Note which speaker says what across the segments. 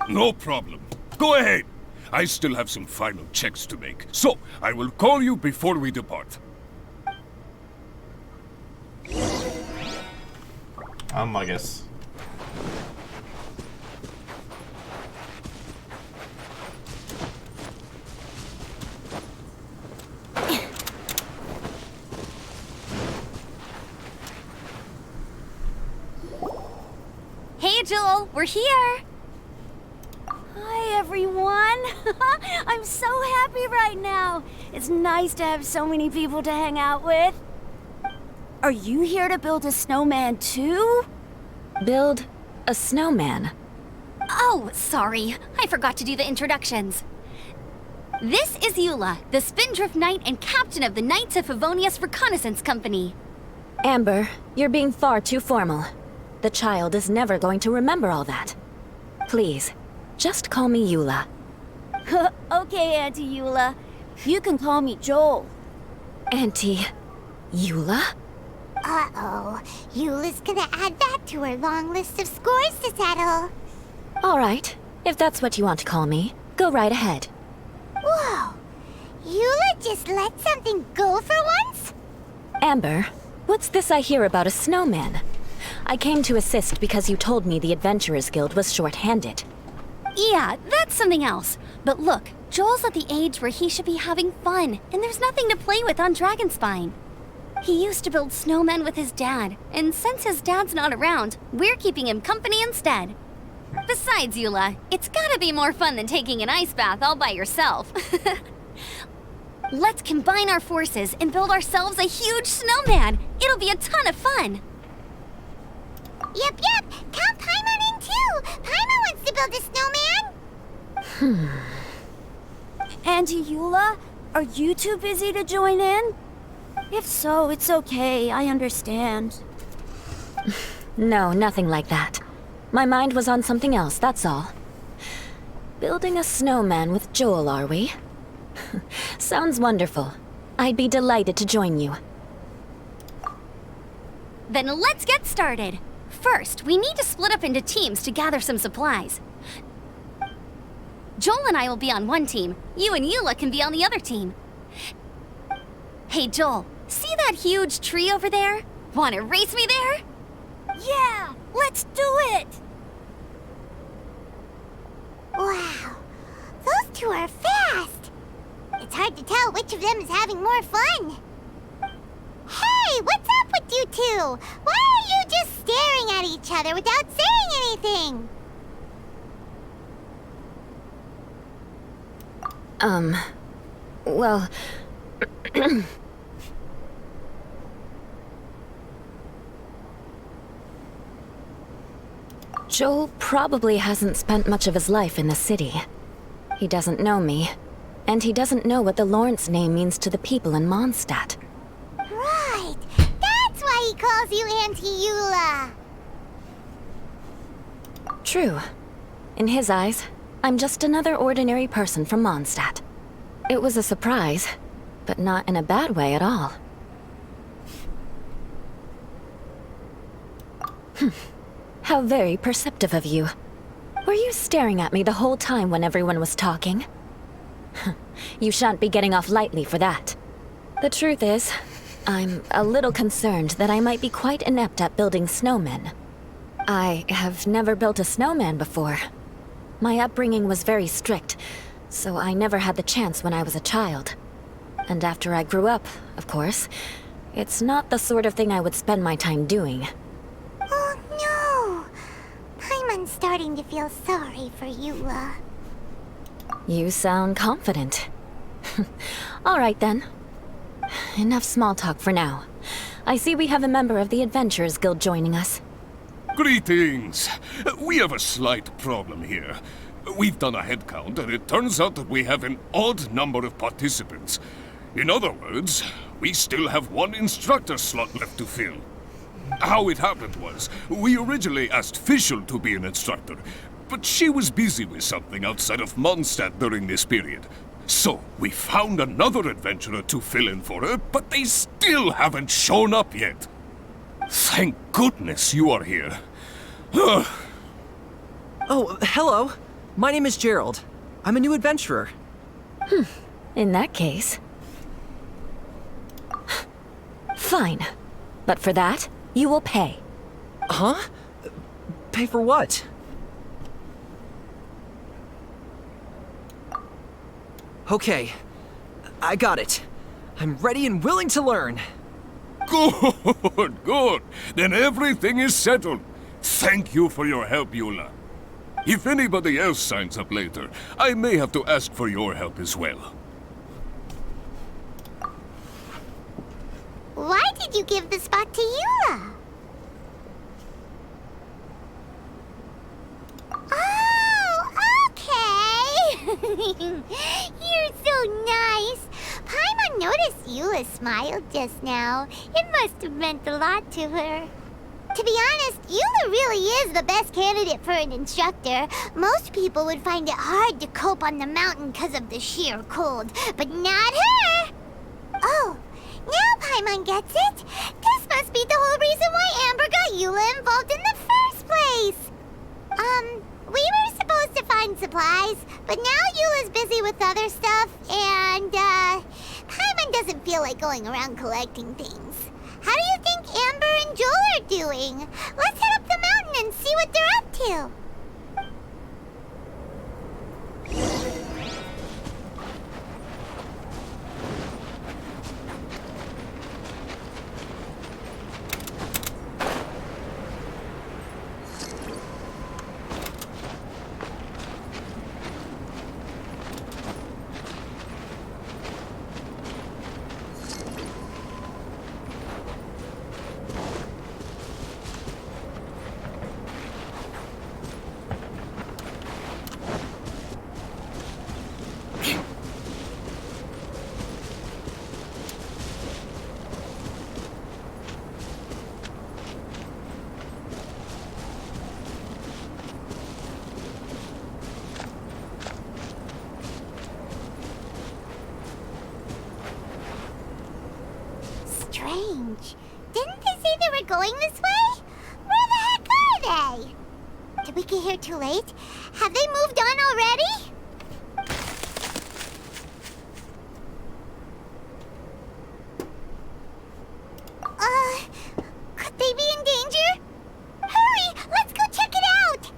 Speaker 1: No problem. Go ahead. I still have some final checks to make, so I will call you before we depart.
Speaker 2: I guess.
Speaker 3: Hey, Joel, we're here. Hi, everyone. I'm so happy right now. It's nice to have so many people to hang out with. Are you here to build a snowman too?
Speaker 4: Build a snowman?
Speaker 3: Oh, sorry. I forgot to do the introductions. This is Eula, the Spindrift Knight and captain of the Knights of Favonius Reconnaissance Company.
Speaker 4: Amber, you're being far too formal. The child is never going to remember all that. Please, just call me Eula.
Speaker 3: Okay, Auntie Eula. You can call me Joel.
Speaker 4: Auntie Eula?
Speaker 5: Uh-oh. Eula's gonna add that to her long list of scores to settle.
Speaker 4: All right, if that's what you want to call me, go right ahead.
Speaker 5: Whoa! Eula just let something go for once?
Speaker 4: Amber, what's this I hear about a snowman? I came to assist because you told me the Adventurers Guild was short-handed.
Speaker 3: Yeah, that's something else. But look, Joel's at the age where he should be having fun, and there's nothing to play with on Dragonspine. He used to build snowmen with his dad, and since his dad's not around, we're keeping him company instead. Besides, Eula, it's gotta be more fun than taking an ice bath all by yourself. Let's combine our forces and build ourselves a huge snowman. It'll be a ton of fun.
Speaker 5: Yep. Count Paimon in too. Paimon wants to build a snowman.
Speaker 3: Auntie Eula, are you too busy to join in? If so, it's okay. I understand.
Speaker 4: No, nothing like that. My mind was on something else, that's all. Building a snowman with Joel, are we? Sounds wonderful. I'd be delighted to join you.
Speaker 3: Then let's get started. First, we need to split up into teams to gather some supplies. Joel and I will be on one team. You and Eula can be on the other team. Hey, Joel, see that huge tree over there? Wanna race me there? Yeah, let's do it!
Speaker 5: Wow. Those two are fast. It's hard to tell which of them is having more fun. Hey, what's up with you two? Why are you just staring at each other without saying anything?
Speaker 4: Well... Joel probably hasn't spent much of his life in the city. He doesn't know me, and he doesn't know what the Lawrence name means to the people in Mondstadt.
Speaker 5: Right. That's why he calls you Auntie Eula.
Speaker 4: True. In his eyes, I'm just another ordinary person from Mondstadt. It was a surprise, but not in a bad way at all. How very perceptive of you. Were you staring at me the whole time when everyone was talking? You shan't be getting off lightly for that. The truth is, I'm a little concerned that I might be quite inept at building snowmen. I have never built a snowman before. My upbringing was very strict, so I never had the chance when I was a child. And after I grew up, of course, it's not the sort of thing I would spend my time doing.
Speaker 5: Oh no! Paimon's starting to feel sorry for Eula.
Speaker 4: You sound confident. All right then. Enough small talk for now. I see we have a member of the Adventurers Guild joining us.
Speaker 1: Greetings. We have a slight problem here. We've done a head count, and it turns out that we have an odd number of participants. In other words, we still have one instructor slot left to fill. How it happened was, we originally asked Fischl to be an instructor, but she was busy with something outside of Mondstadt during this period. So, we found another adventurer to fill in for her, but they still haven't shown up yet. Thank goodness you are here.
Speaker 6: Oh, hello.
Speaker 2: My name is Gerald. I'm a new adventurer.
Speaker 4: In that case... Fine. But for that, you will pay.
Speaker 2: Huh? Pay for what? Okay. I got it. I'm ready and willing to learn.
Speaker 1: Good, good. Then everything is settled. Thank you for your help, Eula. If anybody else signs up later, I may have to ask for your help as well.
Speaker 5: Why did you give the spot to Eula? Oh, okay. You're so nice. Paimon noticed Eula smiled just now. It must have meant a lot to her. To be honest, Eula really is the best candidate for an instructor. Most people would find it hard to cope on the mountain because of the sheer cold, but not her! Oh, now Paimon gets it. This must be the whole reason why Amber got Eula involved in the first place. We were supposed to find supplies, but now Eula's busy with other stuff, and, Paimon doesn't feel like going around collecting things. How do you think Amber and Joel are doing? Let's head up the mountain and see what they're up to. Strange. Didn't they say they were going this way? Where the heck are they? Did we get here too late? Have they moved on already? Could they be in danger? Hurry! Let's go check it out!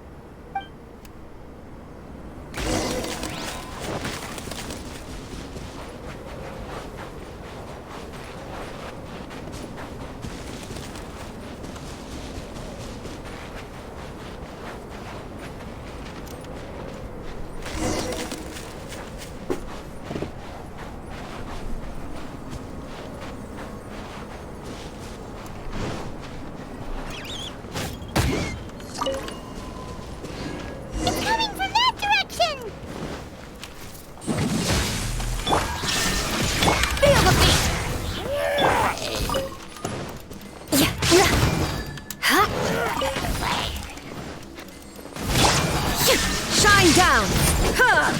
Speaker 5: It's coming from that direction!
Speaker 4: Feel the beat! Shine down! Huh.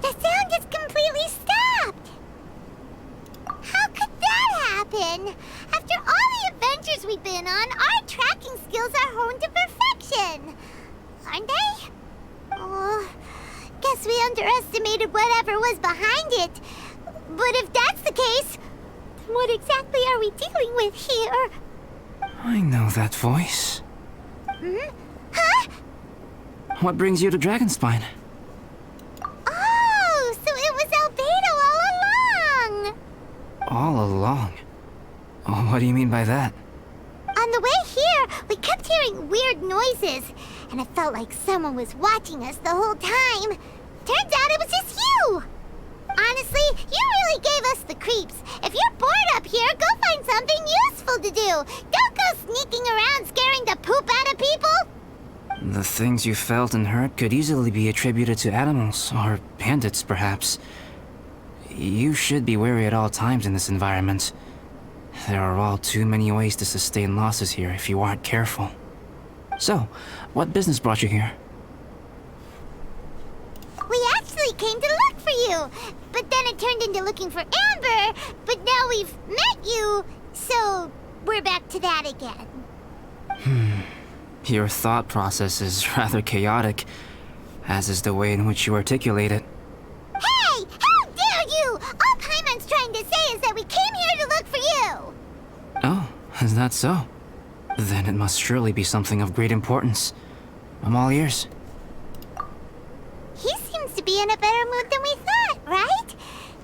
Speaker 5: The sound just completely stopped! How could that happen? After all the adventures we've been on, our tracking skills are honed to perfection! Aren't they? Oh, guess we underestimated whatever was behind it. But if that's the case, then what exactly are we dealing with here?
Speaker 6: I know that voice.
Speaker 5: Huh?
Speaker 6: What brings you to Dragonspine?
Speaker 5: Oh, so it was Albedo all along!
Speaker 6: All along. Oh, what do you mean by that?
Speaker 5: On the way here, we kept hearing weird noises, and it felt like someone was watching us the whole time. Turns out it was just you! Honestly, you really gave us the creeps. If you're bored up here, go find something useful to do. Don't go sneaking around scaring the poop out of people.
Speaker 6: The things you felt and heard could easily be attributed to animals, or bandits, perhaps. You should be wary at all times in this environment. there are all too many ways to sustain losses here if you aren't careful. So, what business brought you here?
Speaker 5: We actually came to look for you, but then it turned into looking for Amber, but now we've met you, so we're back to that again.
Speaker 6: Your thought process is rather chaotic, as is the way in which you articulate it.
Speaker 5: Hey! How dare you! All Paimon's trying to say is that we came here to look for you!
Speaker 6: Oh, is that so? Then it must surely be something of great importance. I'm all ears.
Speaker 5: He seems to be in a better mood than we thought, right?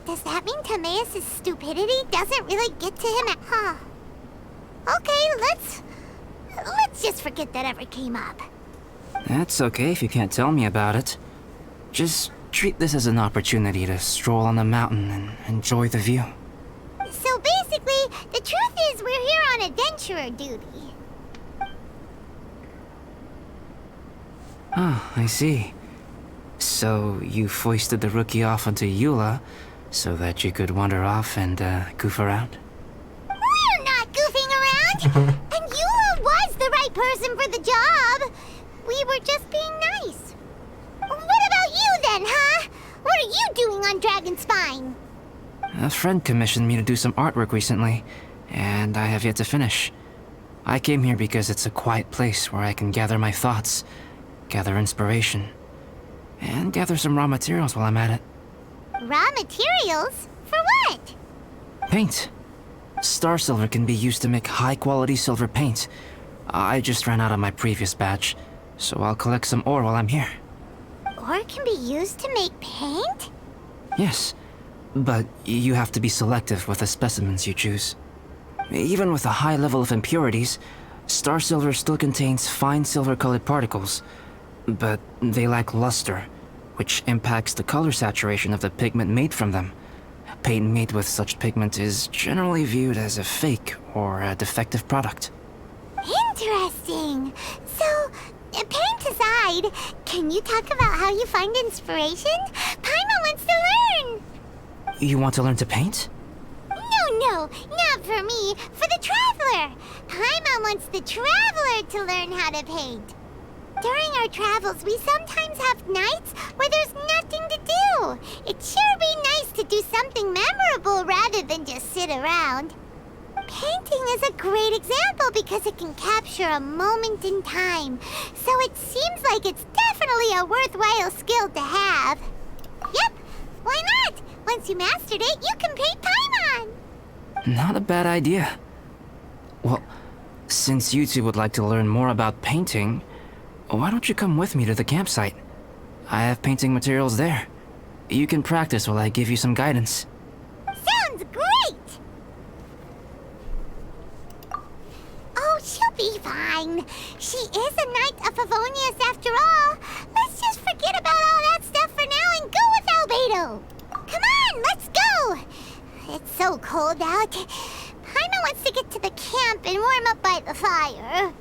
Speaker 5: Does that mean Timaeus' stupidity doesn't really get to him at... Okay, let's just forget that ever came up.
Speaker 6: That's okay if you can't tell me about it. Just treat this as an opportunity to stroll on the mountain and enjoy the view.
Speaker 5: So basically, the truth is we're here on adventurer duty.
Speaker 6: Oh, I see. So you foisted the rookie off onto Eula so that you could wander off and goof around?
Speaker 5: We're not goofing around! And Eula was the right person for the job! We were just being nice. What about you then, huh? What are you doing on Dragonspine?
Speaker 6: A friend commissioned me to do some artwork recently, and I have yet to finish. I came here because it's a quiet place where I can gather my thoughts, gather inspiration, and gather some raw materials while I'm at it.
Speaker 5: Raw materials? For what?
Speaker 6: Paint. Star silver can be used to make high-quality silver paint. I just ran out of my previous batch, so I'll collect some ore while I'm here.
Speaker 5: Ore can be used to make paint?
Speaker 6: Yes, but you have to be selective with the specimens you choose. Even with a high level of impurities, star silver still contains fine silver-colored particles, but they lack luster, which impacts the color saturation of the pigment made from them. Paint made with such pigment is generally viewed as a fake or a defective product.
Speaker 5: Interesting. So, paint aside, can you talk about how you find inspiration? Paimon wants to learn.
Speaker 6: You want to learn to paint?
Speaker 5: No, not for me. For the traveler. Paimon wants the traveler to learn how to paint. During our travels, we sometimes have nights where there's nothing to do. It'd sure be nice to do something memorable rather than just sit around. Painting is a great example because it can capture a moment in time. So it seems like it's definitely a worthwhile skill to have. Yep, why not? Once you mastered it, you can paint Paimon.
Speaker 6: Not a bad idea. Well, since you two would like to learn more about painting, why don't you come with me to the campsite? I have painting materials there. You can practice while I give you some guidance.
Speaker 5: Sounds great! Oh, she'll be fine. She is a Knight of Favonius after all. Let's just forget about all that stuff for now and go with Albedo. Come on, let's go! It's so cold out. Paimon wants to get to the camp and warm up by the fire.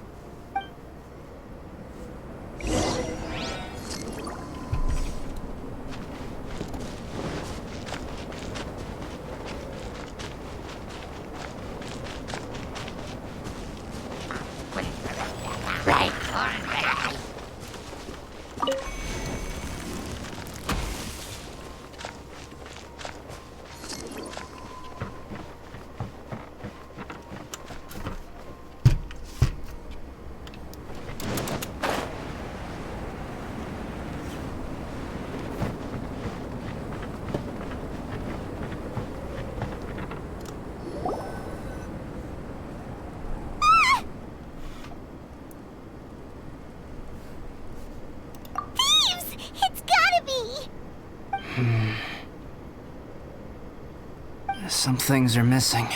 Speaker 6: Some things are missing.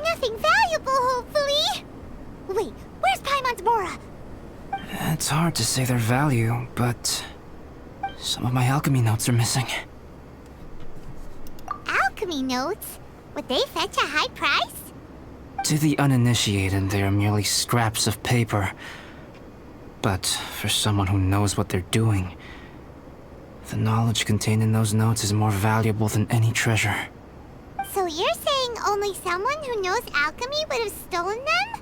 Speaker 5: Nothing valuable, hopefully. Wait, where's Paimon's Mora?
Speaker 6: It's hard to say their value, but some of my alchemy notes are missing.
Speaker 5: Alchemy notes? Would they fetch a high price?
Speaker 6: To the uninitiated, they are merely scraps of paper. But for someone who knows what they're doing, the knowledge contained in those notes is more valuable than any treasure.
Speaker 5: So you're saying only someone who knows alchemy would have stolen them?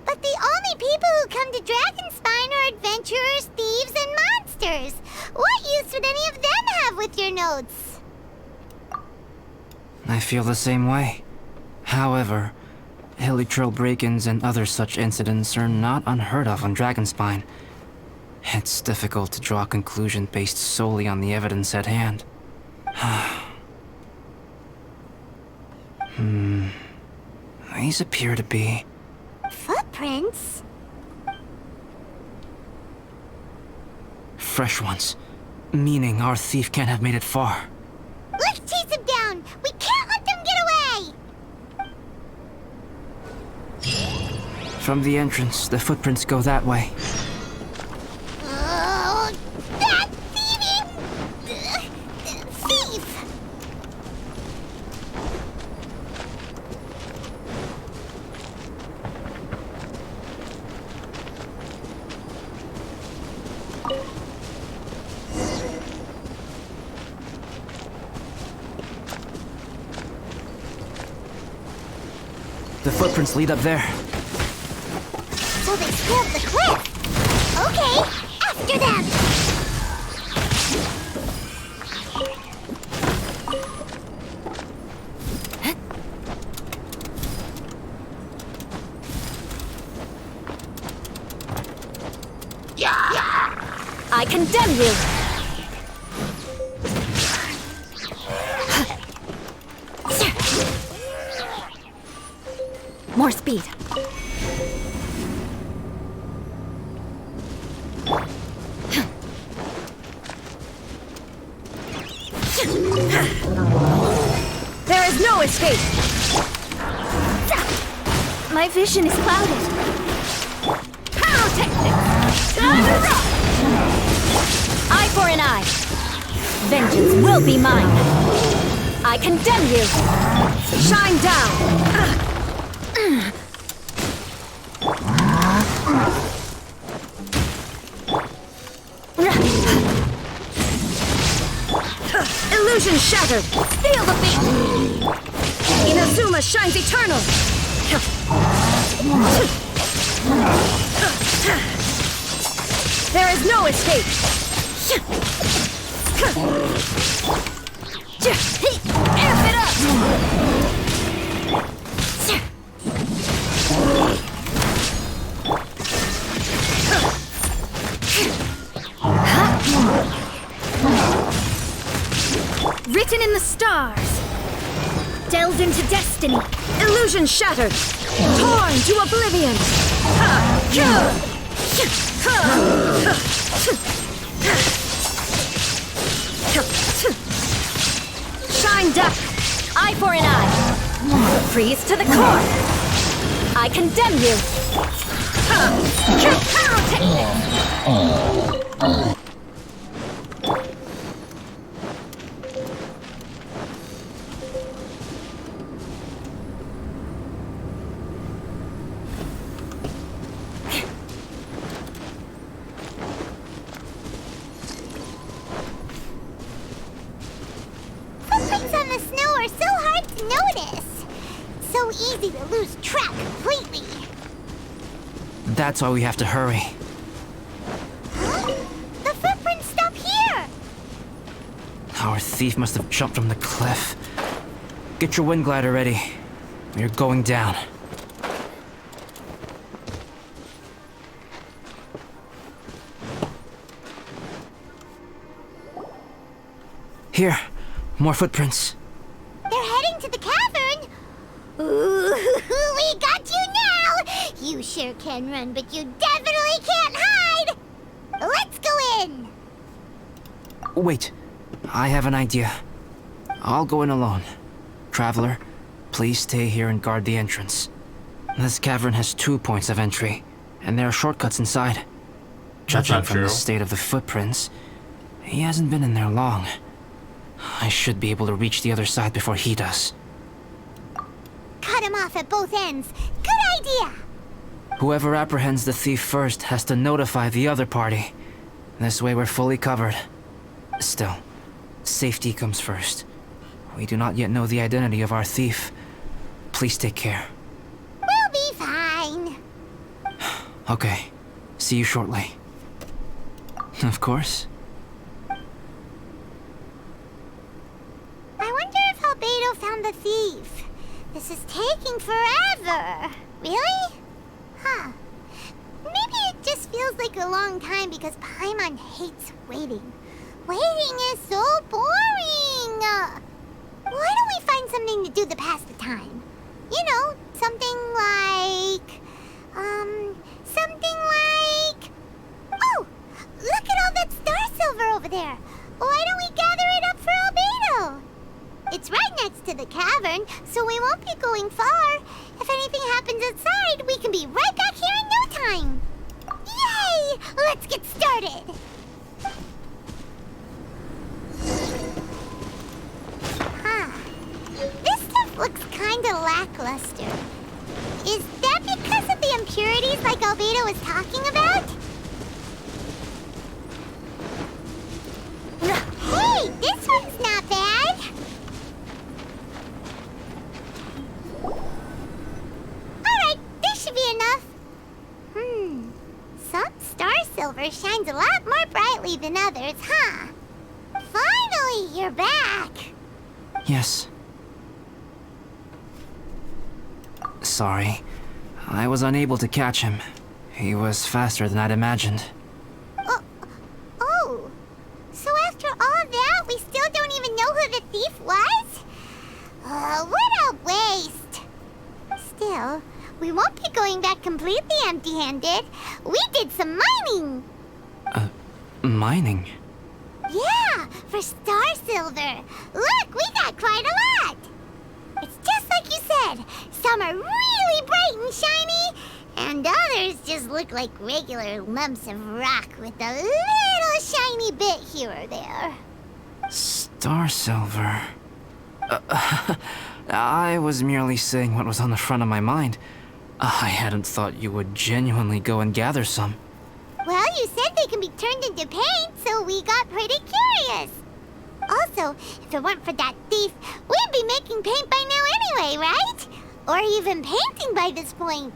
Speaker 5: But the only people who come to Dragonspine are adventurers, thieves, and monsters. What use would any of them have with your notes?
Speaker 6: I feel the same way. However, hilly trail break-ins and other such incidents are not unheard of on Dragonspine. It's difficult to draw a conclusion based solely on the evidence at hand. These appear to be...
Speaker 5: Footprints?
Speaker 6: fresh ones. Meaning our thief can't have made it far.
Speaker 5: Let's chase him down! We can't let them get away!
Speaker 6: From the entrance, the footprints go that way.
Speaker 5: Oh, that thieving... thief!
Speaker 6: The footprints lead up there.
Speaker 5: So they scaled the cliff! Okay, after them!
Speaker 4: I condemn you! More speed.
Speaker 3: There is no escape! My vision is clouded. Pyrotechnics! Time to rock!
Speaker 4: Eye for an eye. Vengeance will be mine. I condemn you.
Speaker 3: Shine down! Illusion shattered! Feel the beat! Inazuma shines eternal! There is no escape! Amp it up! Written in the stars! Delved into destiny! Illusion shattered! Torn to oblivion! Shine down!
Speaker 4: Eye for an eye. Freeze to the core. I condemn you.
Speaker 5: Footprints on the snow are so hard to notice. So easy to lose track completely.
Speaker 6: That's why we have to hurry.
Speaker 5: Huh? The footprints stop here.
Speaker 6: Our thief must have jumped from the cliff. Get your wind glider ready. We're going down. Here, more footprints.
Speaker 5: They're heading to the cavern. Ooh, we got you now. You sure can run, but you definitely can't hide. Let's go in.
Speaker 6: Wait, I have an idea. I'll go in alone. Traveler, please stay here and guard the entrance. This cavern has 2 points of entry, and there are shortcuts inside. Judging
Speaker 7: not
Speaker 6: from the
Speaker 7: true.
Speaker 6: state of the footprints, he hasn't been in there long. I should be able to reach the other side before he does.
Speaker 5: Cut him off at both ends. Good idea.
Speaker 6: Whoever apprehends the thief first has to notify the other party. This way we're fully covered. Still, safety comes first. We do not yet know the identity of our thief. Please take care.
Speaker 5: We'll be fine.
Speaker 6: Okay. See you shortly. Of course.
Speaker 5: I wonder if Albedo found the thief. This is taking forever. Really? Huh. Maybe it just feels like a long time because Paimon hates waiting. Waiting is so boring. Why don't we find something to do to pass the time? You know, something like... Oh! Look at all that star silver over there. Why don't we gather it up for Albedo? It's right next to the cavern, so we won't be going far. If anything happens outside, we can be right back here in no time. Yay! Let's get started. Huh. This stuff looks kinda lackluster. Is that because of the impurities like Albedo was talking about? Hey, this one's not bad. Alright, this should be enough. Some star silver shines a lot more brightly than others, huh? Finally, you're back.
Speaker 6: Yes. Sorry. I was unable to catch him. He was faster than I'd imagined.
Speaker 5: Oh. So after all that, we still don't even know who the thief was? What a waste. Still, we won't be going back completely empty-handed. We did some mining.
Speaker 6: Mining?
Speaker 5: Yeah, for star silver. Look, we got quite a lot. It's just like you said. Some are really bright and shiny, and others just look like regular lumps of rock with a little shiny bit here or there.
Speaker 6: Star silver. I was merely saying what was on the front of my mind. I hadn't thought you would genuinely go and gather some.
Speaker 5: Well, you said they can be turned into paint, so we got pretty curious. Also, if it weren't for that thief, we'd be making paint by now anyway, right? Or even painting by this point.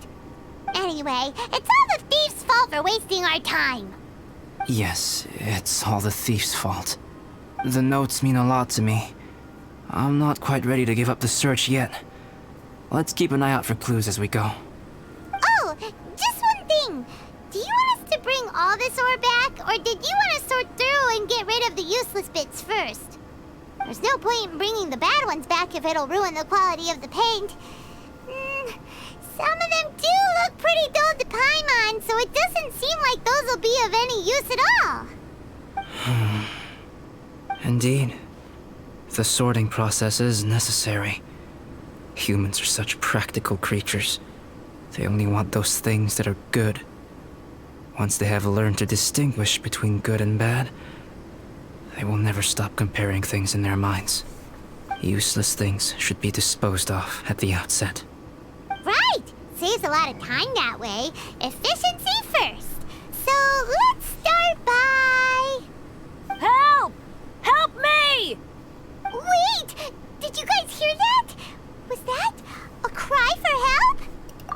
Speaker 5: Anyway, it's all the thief's fault for wasting our time.
Speaker 6: Yes, it's all the thief's fault. The notes mean a lot to me. I'm not quite ready to give up the search yet. Let's keep an eye out for clues as we go.
Speaker 5: Oh, just one thing. Do you want us to bring all this ore back, or did you want to sort through and get rid of the useless bits first? There's no point in bringing the bad ones back if it'll ruin the quality of the paint. Some of them do look pretty dull to Paimon, so it doesn't seem like those will be of any use at all.
Speaker 6: Indeed. The sorting process is necessary. Humans are such practical creatures. They only want those things that are good. Once they have learned to distinguish between good and bad, they will never stop comparing things in their minds. Useless things should be disposed of at the outset.
Speaker 5: Right! Saves a lot of time that way. Efficiency first. So let's start by...
Speaker 4: Help! Help me!
Speaker 5: Wait! Did you guys hear that? Was that a cry for help?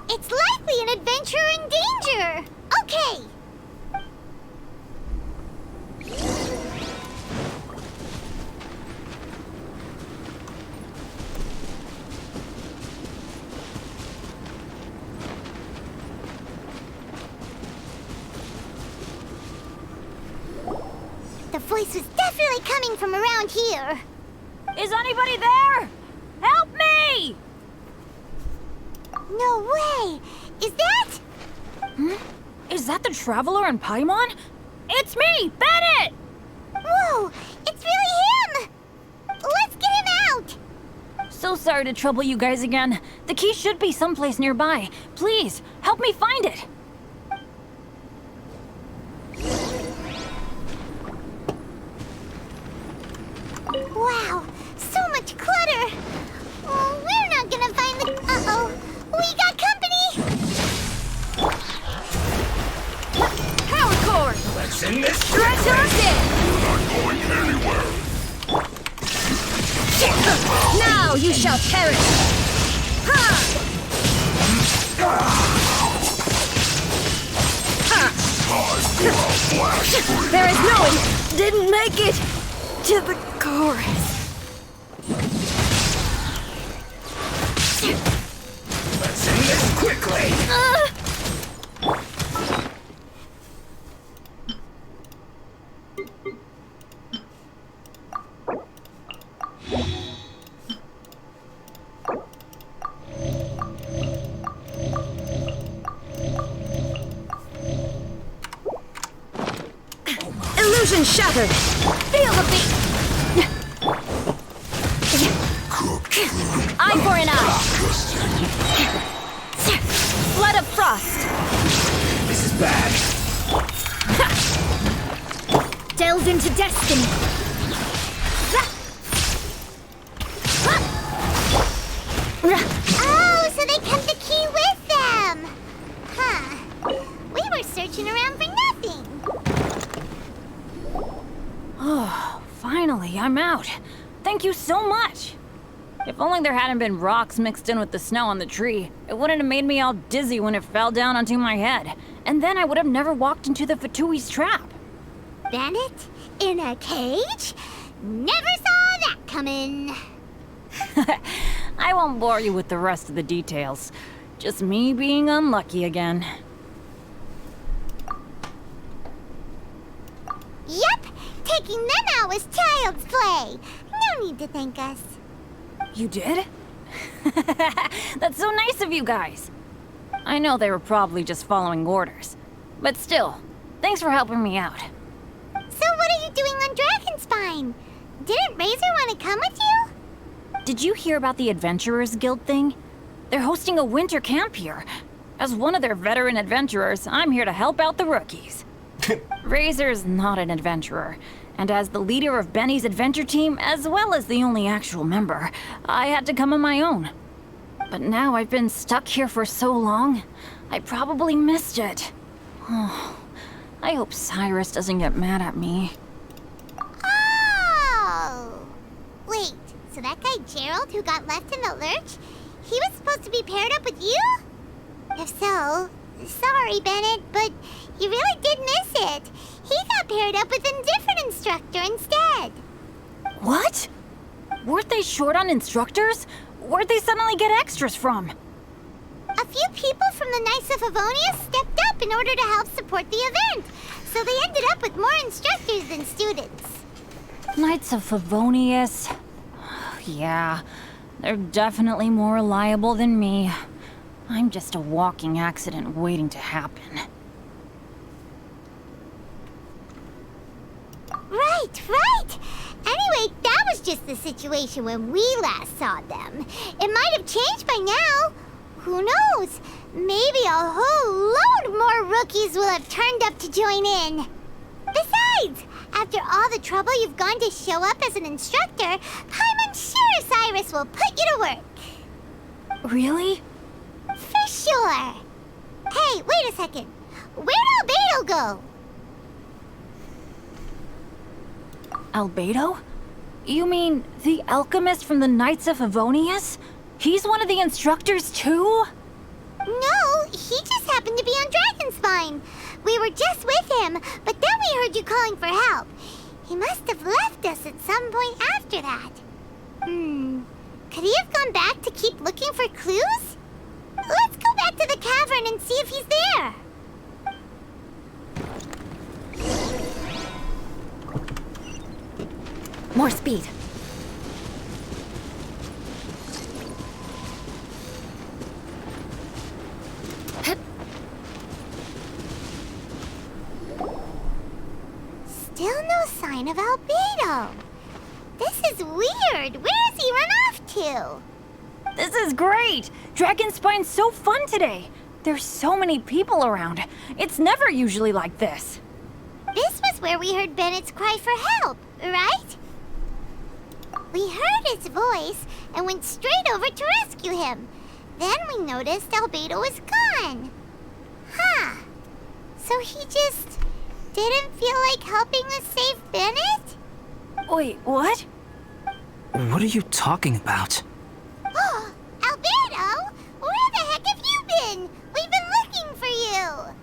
Speaker 5: It's likely an adventurer in danger. Okay. The voice was definitely coming from around here.
Speaker 4: Is anybody there? Help me!
Speaker 5: No way! Is that...
Speaker 4: Is that the Traveler in Paimon? It's me, Bennett!
Speaker 5: Whoa! It's really him! Let's get him out!
Speaker 4: So sorry to trouble you guys again. The key should be someplace nearby. Please, help me find it.
Speaker 5: Wow, so much clutter! Oh, we're not gonna find the... Uh-oh! We got company!
Speaker 2: Power cord!
Speaker 1: Let's end this
Speaker 2: Stretch us in!
Speaker 1: We're not going anywhere.
Speaker 2: Now you shall perish! Ha!
Speaker 4: as no one didn't make it to the chorus.
Speaker 7: Let's end this quickly!
Speaker 4: Illusion shattered! Feel the beat! Eye for an eye! Flood of frost!
Speaker 7: This is bad.
Speaker 4: Delve into destiny!
Speaker 5: Oh, so they kept the key with them! Huh. We were searching around for nothing.
Speaker 8: Oh, finally, I'm out. Thank you so much. If only there hadn't been rocks mixed in with the snow on the tree, it wouldn't have made me all dizzy when it fell down onto my head. And then I would have never walked into the Fatui's trap.
Speaker 5: Bandit? In a cage? Never saw that coming.
Speaker 8: I won't bore you with the rest of the details. Just me being unlucky again.
Speaker 5: Yep, taking them out was child's play. No need to thank us.
Speaker 8: You did? That's so nice of you guys. I know they were probably just following orders. But still, thanks for helping me out.
Speaker 5: So what are you doing on Dragonspine? Didn't Razor want to come with you?
Speaker 8: Did you hear about the Adventurers Guild thing? They're hosting a winter camp here. As one of their veteran adventurers, I'm here to help out the rookies. Razor's not an adventurer, and as the leader of Benny's adventure team, as well as the only actual member, I had to come on my own. But now I've been stuck here for so long, I probably missed it. Oh, I hope Cyrus doesn't get mad at me.
Speaker 5: Oh! Wait, so that guy Gerald who got left in the lurch, he was supposed to be paired up with you? If so, sorry, Bennett, but you really did miss it. He got paired up with a different instructor instead.
Speaker 8: What? Weren't they short on instructors? Where'd they suddenly get extras from?
Speaker 5: A few people from the Knights of Favonius stepped up in order to help support the event, so they ended up with more instructors than students.
Speaker 8: Knights of Favonius. Yeah, they're definitely more reliable than me. I'm just a walking accident waiting to happen.
Speaker 5: Right. Anyway, that was just the situation when we last saw them. It might have changed by now. Who knows? Maybe a whole load more rookies will have turned up to join in. Besides, after all the trouble you've gone to show up as an instructor, I'm sure Cyrus will put you to work.
Speaker 8: Really?
Speaker 5: For sure. Hey, wait a second. Where'd Albedo go?
Speaker 8: Albedo? You mean the alchemist from the Knights of Favonius? He's one of the instructors too?
Speaker 5: No, he just happened to be on Dragonspine. We were just with him, but then we heard you calling for help. He must have left us at some point after that. Could he have gone back to keep looking for clues? Let's go back to the cavern and see if he's there.
Speaker 4: More speed.
Speaker 5: Still no sign of Albedo. This is weird. Where has he run off to?
Speaker 8: This is great! Dragonspine's so fun today! There's so many people around. It's never usually like this.
Speaker 5: This was where we heard Bennett's cry for help, right? We heard his voice and went straight over to rescue him. Then we noticed Albedo was gone. Huh. So he just didn't feel like helping us save Bennett?
Speaker 8: Wait, what?
Speaker 6: What are you talking about?
Speaker 5: Oh, Albedo! Where the heck have you been? We've been looking for you!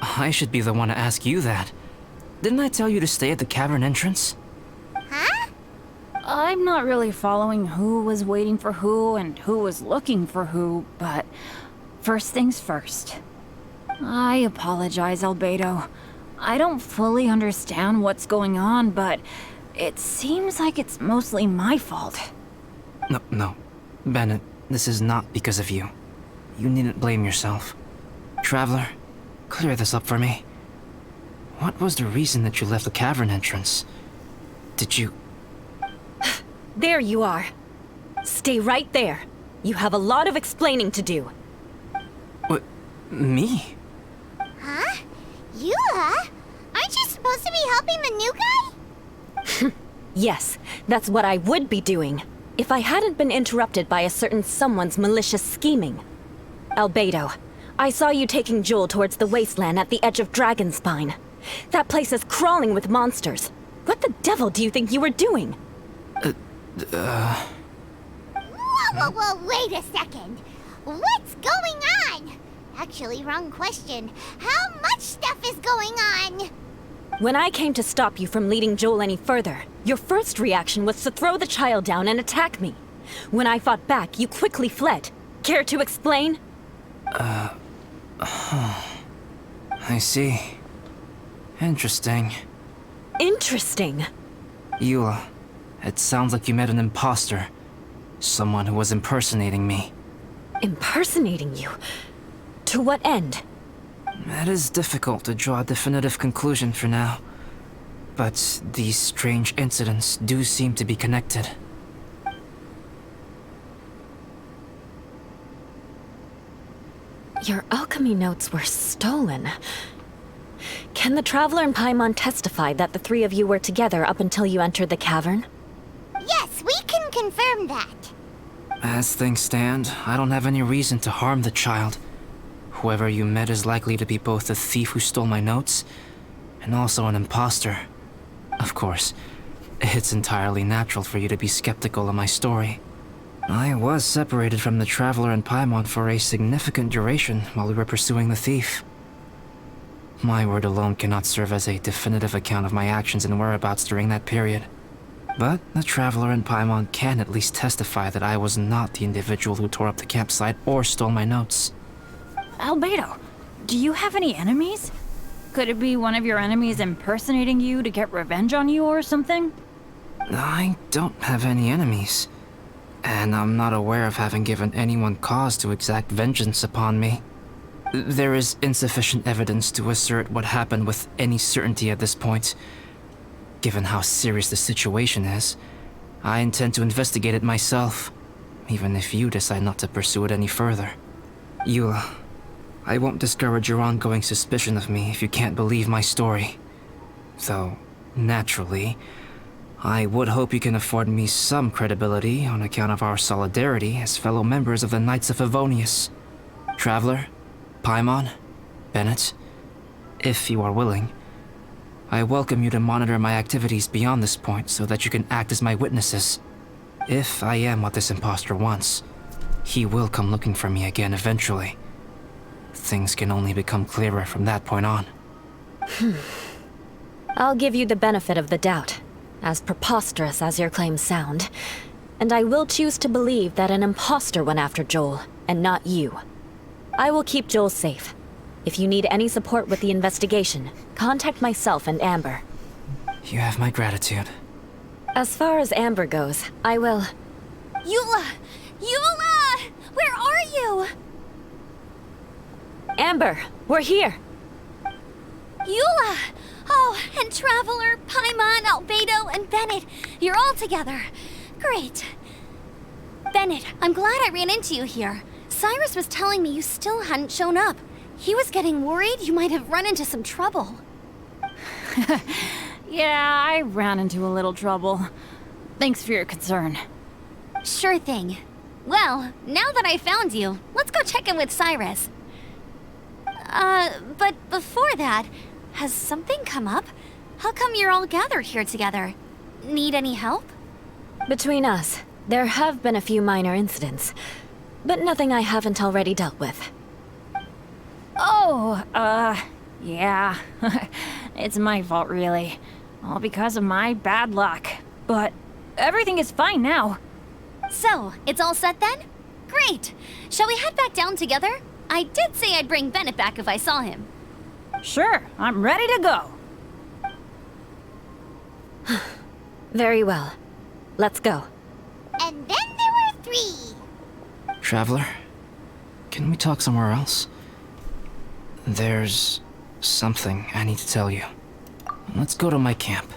Speaker 6: I should be the one to ask you that. Didn't I tell you to stay at the cavern entrance?
Speaker 5: Huh?
Speaker 8: I'm not really following who was waiting for who and who was looking for who, but first things first. I apologize, Albedo. I don't fully understand what's going on, but it seems like it's mostly my fault.
Speaker 6: No. Bennett, this is not because of you. You needn't blame yourself. Traveler, clear this up for me. What was the reason that you left the cavern entrance? Did you...
Speaker 4: There you are. Stay right there. You have a lot of explaining to do.
Speaker 6: What? Me?
Speaker 5: Huh? Eula? Aren't you supposed to be helping the new guy?
Speaker 4: Yes, that's what I would be doing, if I hadn't been interrupted by a certain someone's malicious scheming. Albedo, I saw you taking Joel towards the wasteland at the edge of Dragonspine. That place is crawling with monsters. What the devil do you think you were doing?
Speaker 5: Whoa, wait a second. What's going on? Actually, wrong question. How much stuff is going on?
Speaker 4: When I came to stop you from leading Joel any further, your first reaction was to throw the child down and attack me. When I fought back, you quickly fled. Care to explain?
Speaker 6: I see. Interesting.
Speaker 4: Interesting.
Speaker 6: Eula, it sounds like you met an imposter. Someone who was impersonating me.
Speaker 4: Impersonating you? To what end?
Speaker 6: It is difficult to draw a definitive conclusion for now. But these strange incidents do seem to be connected.
Speaker 4: Your alchemy notes were stolen. Can the Traveler and Paimon testify that the three of you were together up until you entered the cavern?
Speaker 5: Yes, we can confirm that.
Speaker 6: As things stand, I don't have any reason to harm the child. Whoever you met is likely to be both the thief who stole my notes, and also an imposter. Of course, it's entirely natural for you to be skeptical of my story. I was separated from the Traveler and Paimon for a significant duration while we were pursuing the thief. My word alone cannot serve as a definitive account of my actions and whereabouts during that period. But the Traveler and Paimon can at least testify that I was not the individual who tore up the campsite or stole my notes.
Speaker 8: Albedo, do you have any enemies? Could it be one of your enemies impersonating you to get revenge on you or something?
Speaker 6: I don't have any enemies. And I'm not aware of having given anyone cause to exact vengeance upon me. There is insufficient evidence to assert what happened with any certainty at this point. Given how serious the situation is, I intend to investigate it myself, even if you decide not to pursue it any further. Eula, I won't discourage your ongoing suspicion of me if you can't believe my story. Though, naturally, I would hope you can afford me some credibility on account of our solidarity as fellow members of the Knights of Favonius. Traveler, Paimon, Bennett, if you are willing, I welcome you to monitor my activities beyond this point so that you can act as my witnesses. If I am what this imposter wants, he will come looking for me again eventually. Things can only become clearer from that point on.
Speaker 4: I'll give you the benefit of the doubt, as preposterous as your claims sound. And I will choose to believe that an imposter went after Joel, and not you. I will keep Joel safe. If you need any support with the investigation, contact myself and Amber.
Speaker 6: You have my gratitude.
Speaker 4: As far as Amber goes, I will...
Speaker 3: Eula! Eula! Where are you?
Speaker 4: Amber, we're here!
Speaker 3: Eula! Oh, and Traveler, Paimon, Albedo, and Bennett. You're all together. Great. Bennett, I'm glad I ran into you here. Cyrus was telling me you still hadn't shown up. He was getting worried you might have run into some trouble.
Speaker 8: Yeah, I ran into a little trouble. Thanks for your concern.
Speaker 3: Sure thing. Well, now that I found you, let's go check in with Cyrus. But before that, has something come up? How come you're all gathered here together? Need any help?
Speaker 4: Between us, there have been a few minor incidents, but nothing I haven't already dealt with.
Speaker 8: Oh, yeah. It's my fault, really. All because of my bad luck. But everything is fine now.
Speaker 3: So, it's all set then? Great! Shall we head back down together? I did say I'd bring Bennett back if I saw him.
Speaker 8: Sure, I'm ready to go.
Speaker 4: Very well. Let's go.
Speaker 5: And then there were 3.
Speaker 6: Traveler, can we talk somewhere else? There's something I need to tell you. Let's go to my camp.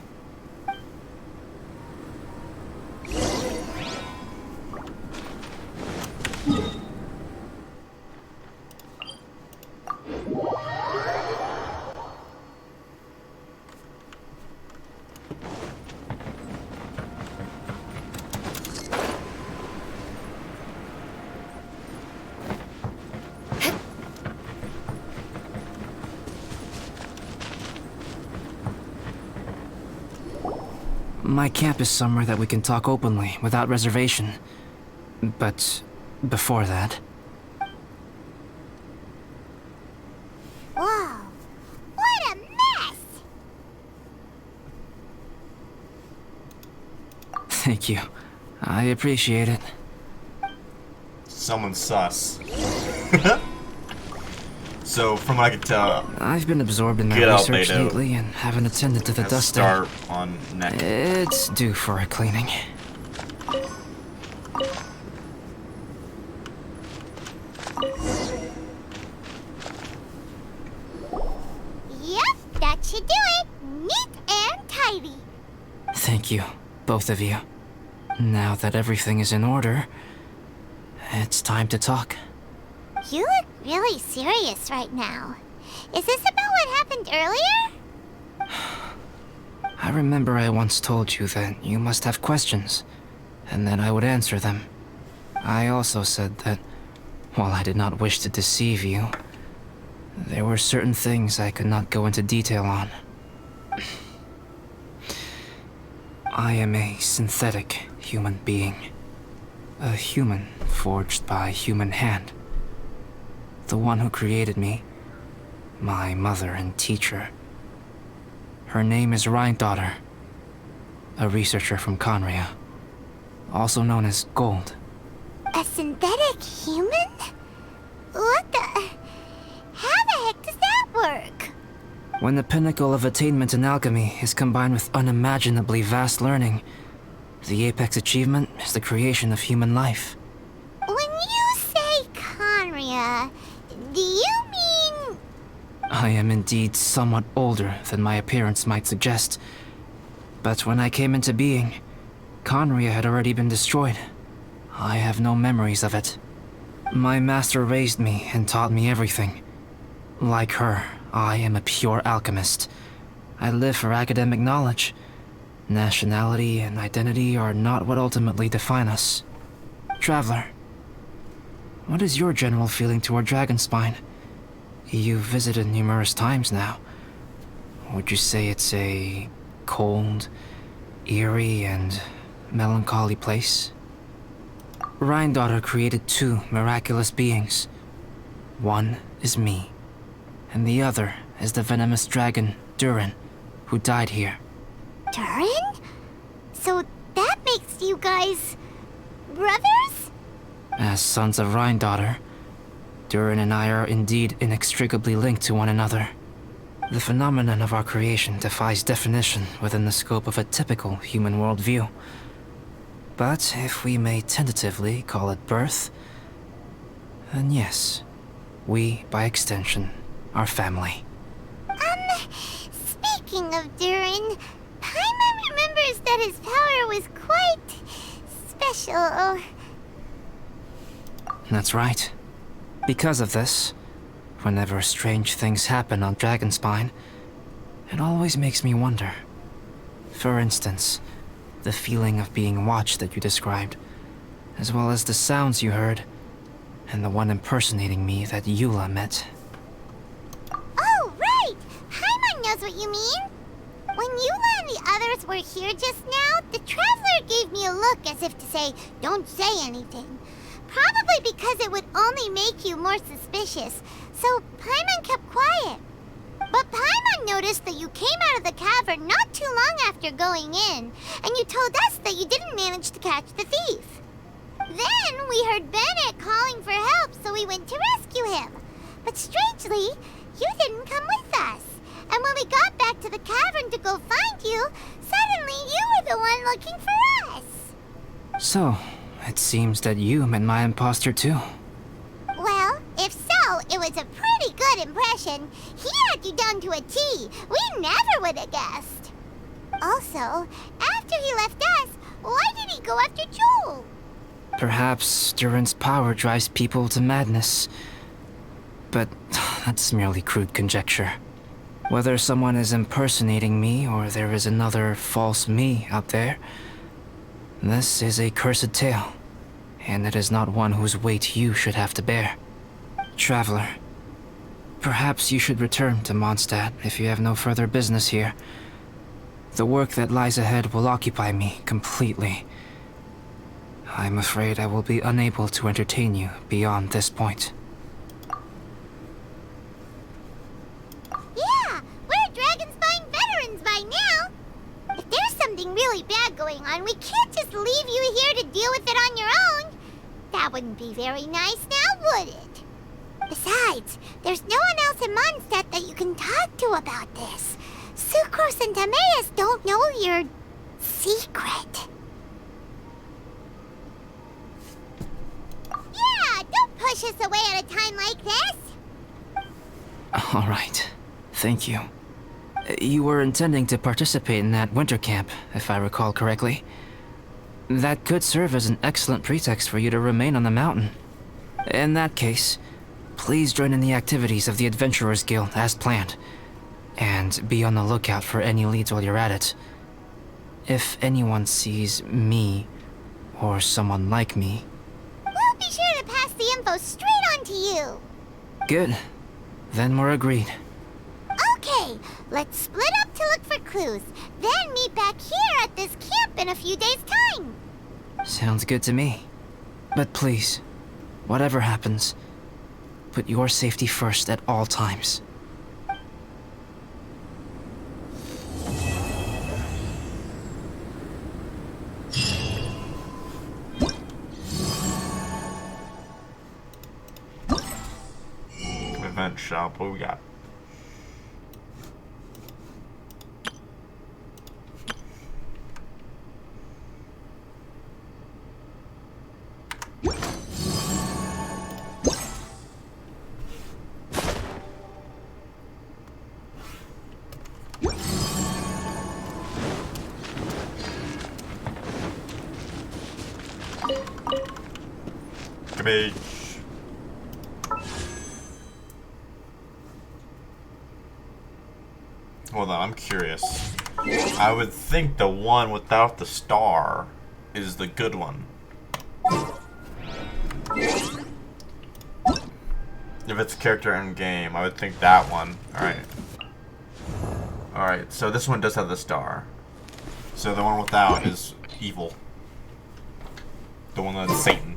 Speaker 6: My camp is somewhere that we can talk openly, without reservation. But before that...
Speaker 5: Whoa. What a mess!
Speaker 6: Thank you. I appreciate it.
Speaker 9: Someone's sus. So, from what I could tell,
Speaker 6: I've been absorbed in my
Speaker 9: Get out,
Speaker 6: research
Speaker 9: Beto.
Speaker 6: lately and haven't attended to the
Speaker 9: has
Speaker 6: dusting.
Speaker 9: star on neck.
Speaker 6: It's due for a cleaning.
Speaker 5: Yep, that should do it. Neat and tidy.
Speaker 6: Thank you, both of you. Now that everything is in order, it's time to talk.
Speaker 5: You look really serious right now. Is this about what happened earlier?
Speaker 6: I remember I once told you that you must have questions, and that I would answer them. I also said that, while I did not wish to deceive you, there were certain things I could not go into detail on. I am a synthetic human being. A human forged by human hand. The one who created me, my mother and teacher. Her name is Rhine-daughter, a researcher from Conria, also known as Gold.
Speaker 5: A synthetic human? What the... How the heck does that work?
Speaker 6: When the pinnacle of attainment in alchemy is combined with unimaginably vast learning, the apex achievement is the creation of human life.
Speaker 5: When you say Conria, do you mean...
Speaker 6: I am indeed somewhat older than my appearance might suggest, but when I came into being, Conria had already been destroyed. I have no memories of it. My master raised me and taught me everything. Like her, I am a pure alchemist. I live for academic knowledge. Nationality and identity are not what ultimately define us. Traveler, what is your general feeling toward Dragonspine? You've visited numerous times now. Would you say it's a cold, eerie, and melancholy place? Rhine-daughter created 2 miraculous beings. One is me, and the other is the venomous dragon, Durin, who died here.
Speaker 5: Durin? So that makes you guys... brothers?
Speaker 6: As sons of Rhine-daughter, Durin and I are indeed inextricably linked to one another. The phenomenon of our creation defies definition within the scope of a typical human worldview. But if we may tentatively call it birth, then yes, we, by extension, are family.
Speaker 5: Speaking of Durin, Paimon remembers that his power was quite... special.
Speaker 6: That's right. Because of this, whenever strange things happen on Dragonspine, it always makes me wonder. For instance, the feeling of being watched that you described, as well as the sounds you heard, and the one impersonating me that Eula met.
Speaker 5: Oh, right! Paimon knows what you mean. When Eula and the others were here just now, the Traveler gave me a look as if to say, don't say anything. Probably because it would only make you more suspicious, so Paimon kept quiet. But Paimon noticed that you came out of the cavern not too long after going in, and you told us that you didn't manage to catch the thief. Then we heard Bennett calling for help, so we went to rescue him. But strangely, you didn't come with us. And when we got back to the cavern to go find you, suddenly you were the one looking for us.
Speaker 6: So, it seems that you met my imposter too.
Speaker 5: Well, if so, it was a pretty good impression. He had you down to a T. We never would have guessed. Also, after he left us, why did he go after Joel?
Speaker 6: Perhaps Duran's power drives people to madness. But that's merely crude conjecture. Whether someone is impersonating me or there is another false me out there, this is a cursed tale, and it is not one whose weight you should have to bear. Traveler, perhaps you should return to Mondstadt if you have no further business here. The work that lies ahead will occupy me completely. I'm afraid I will be unable to entertain you beyond this point.
Speaker 5: Yeah, we're Dragonspine veterans by now. If there's something really bad going on, we can't just leave you here to deal with it on your own. That wouldn't be very nice now, would it? Besides, there's no one else in Mondstadt that you can talk to about this. Sucrose and Timaeus don't know your secret. Yeah, don't push us away at a time like this.
Speaker 6: All right. Thank you. You were intending to participate in that winter camp, if I recall correctly. That could serve as an excellent pretext for you to remain on the mountain. In that case, please join in the activities of the Adventurers Guild as planned, and be on the lookout for any leads while you're at it. If anyone sees me, or someone like me...
Speaker 5: We'll be sure to pass the info straight on to you.
Speaker 6: Good. Then we're agreed.
Speaker 5: Okay, let's split up to look for clues, then meet back here at this camp in a few days' time.
Speaker 6: Sounds good to me. But please, whatever happens, put your safety first at all times.
Speaker 9: Event shop, what we got? Cabbage. Hold on, I'm curious. I would think the one without the star is the good one. If it's character in game, I would think that one. Alright. Alright, so this one does have the star. So the one without is evil. The one that's Satan.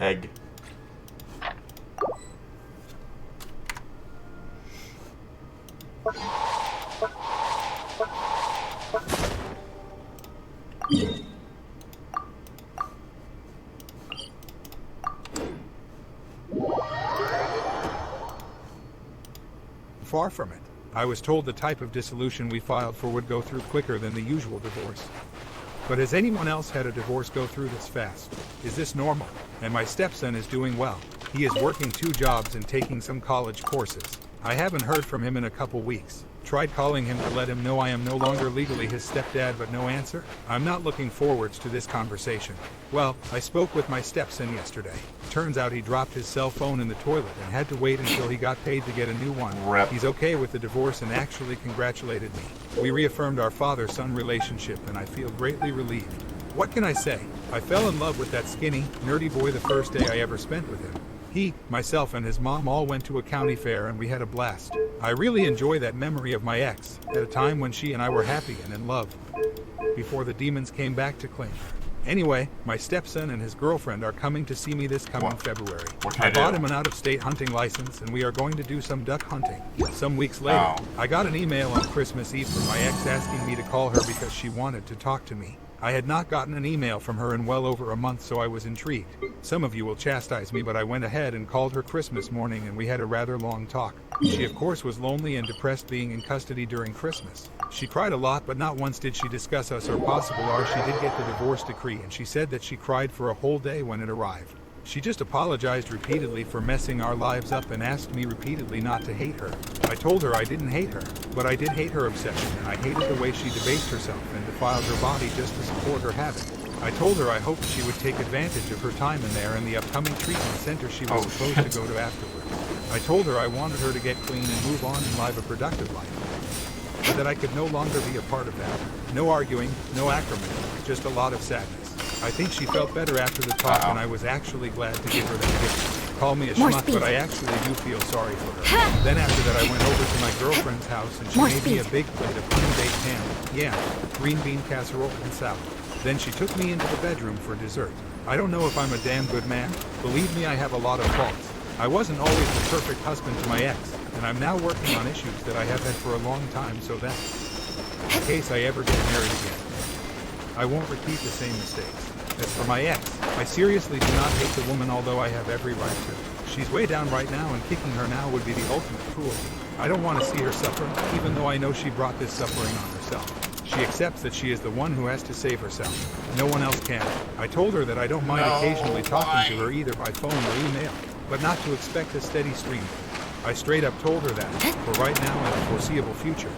Speaker 9: Egg.
Speaker 10: Far from it. I was told the type of dissolution we filed for would go through quicker than the usual divorce. But has anyone else had a divorce go through this fast? Is this normal? And my stepson is doing well. He is working 2 jobs and taking some college courses. I haven't heard from him in a couple weeks. Tried calling him to let him know I am no longer legally his stepdad, but no answer. I'm not looking forwards to this conversation. Well, I spoke with my stepson yesterday. Turns out he dropped his cell phone in the toilet and had to wait until he got paid to get a new one.
Speaker 9: Rip.
Speaker 10: He's okay with the divorce and actually congratulated me. We reaffirmed our father-son relationship and I feel greatly relieved. What can I say? I fell in love with that skinny, nerdy boy the first day I ever spent with him. He, myself, and his mom all went to a county fair and we had a blast. I really enjoy that memory of my ex, at a time when she and I were happy and in love, before the demons came back to claim her. Anyway, my stepson and his girlfriend are coming to see me this coming February.
Speaker 9: What can I
Speaker 10: bought
Speaker 9: do?
Speaker 10: him an out-of-state hunting license and we are going to do some duck hunting. Some weeks later, I got an email on Christmas Eve from my ex asking me to call her because she wanted to talk to me. I had not gotten an email from her in well over a month, so I was intrigued. Some of you will chastise me, but I went ahead and called her Christmas morning and we had a rather long talk. She of course was lonely and depressed being in custody during Christmas. She cried a lot, but not once did she discuss us or possible ours. She did get the divorce decree and she said that she cried for a whole day when it arrived. She just apologized repeatedly for messing our lives up and asked me repeatedly not to hate her. I told her I didn't hate her, but I did hate her obsession and I hated the way she debased herself and defiled her body just to support her habit. I told her I hoped she would take advantage of her time in there and the upcoming treatment center she was supposed to go to afterwards. I told her I wanted her to get clean and move on and live a productive life, but that I could no longer be a part of that. No arguing, no acrimony, just a lot of sadness. I think she felt better after the talk and I was actually glad to give her that gift. Call me a schmuck, but I actually do feel sorry for her. Then after that I went over to my girlfriend's house and she made me a big plate of honey-baked ham, yam, green bean casserole, and salad. Then she took me into the bedroom for dessert. I don't know if I'm a damn good man. Believe me, I have a lot of faults. I wasn't always the perfect husband to my ex, and I'm now working on issues that I have had for a long time so that, in case I ever get married again, I won't repeat the same mistakes. As for my ex, I seriously do not hate the woman, although I have every right to. She's way down right now, and kicking her now would be the ultimate cruelty. I don't want to see her suffer, even though I know she brought this suffering on herself. She accepts that she is the one who has to save herself. No one else can. I told her that I don't mind occasionally talking to her either by phone or email, but not to expect a steady stream. I straight up told her that, for right now and the foreseeable future,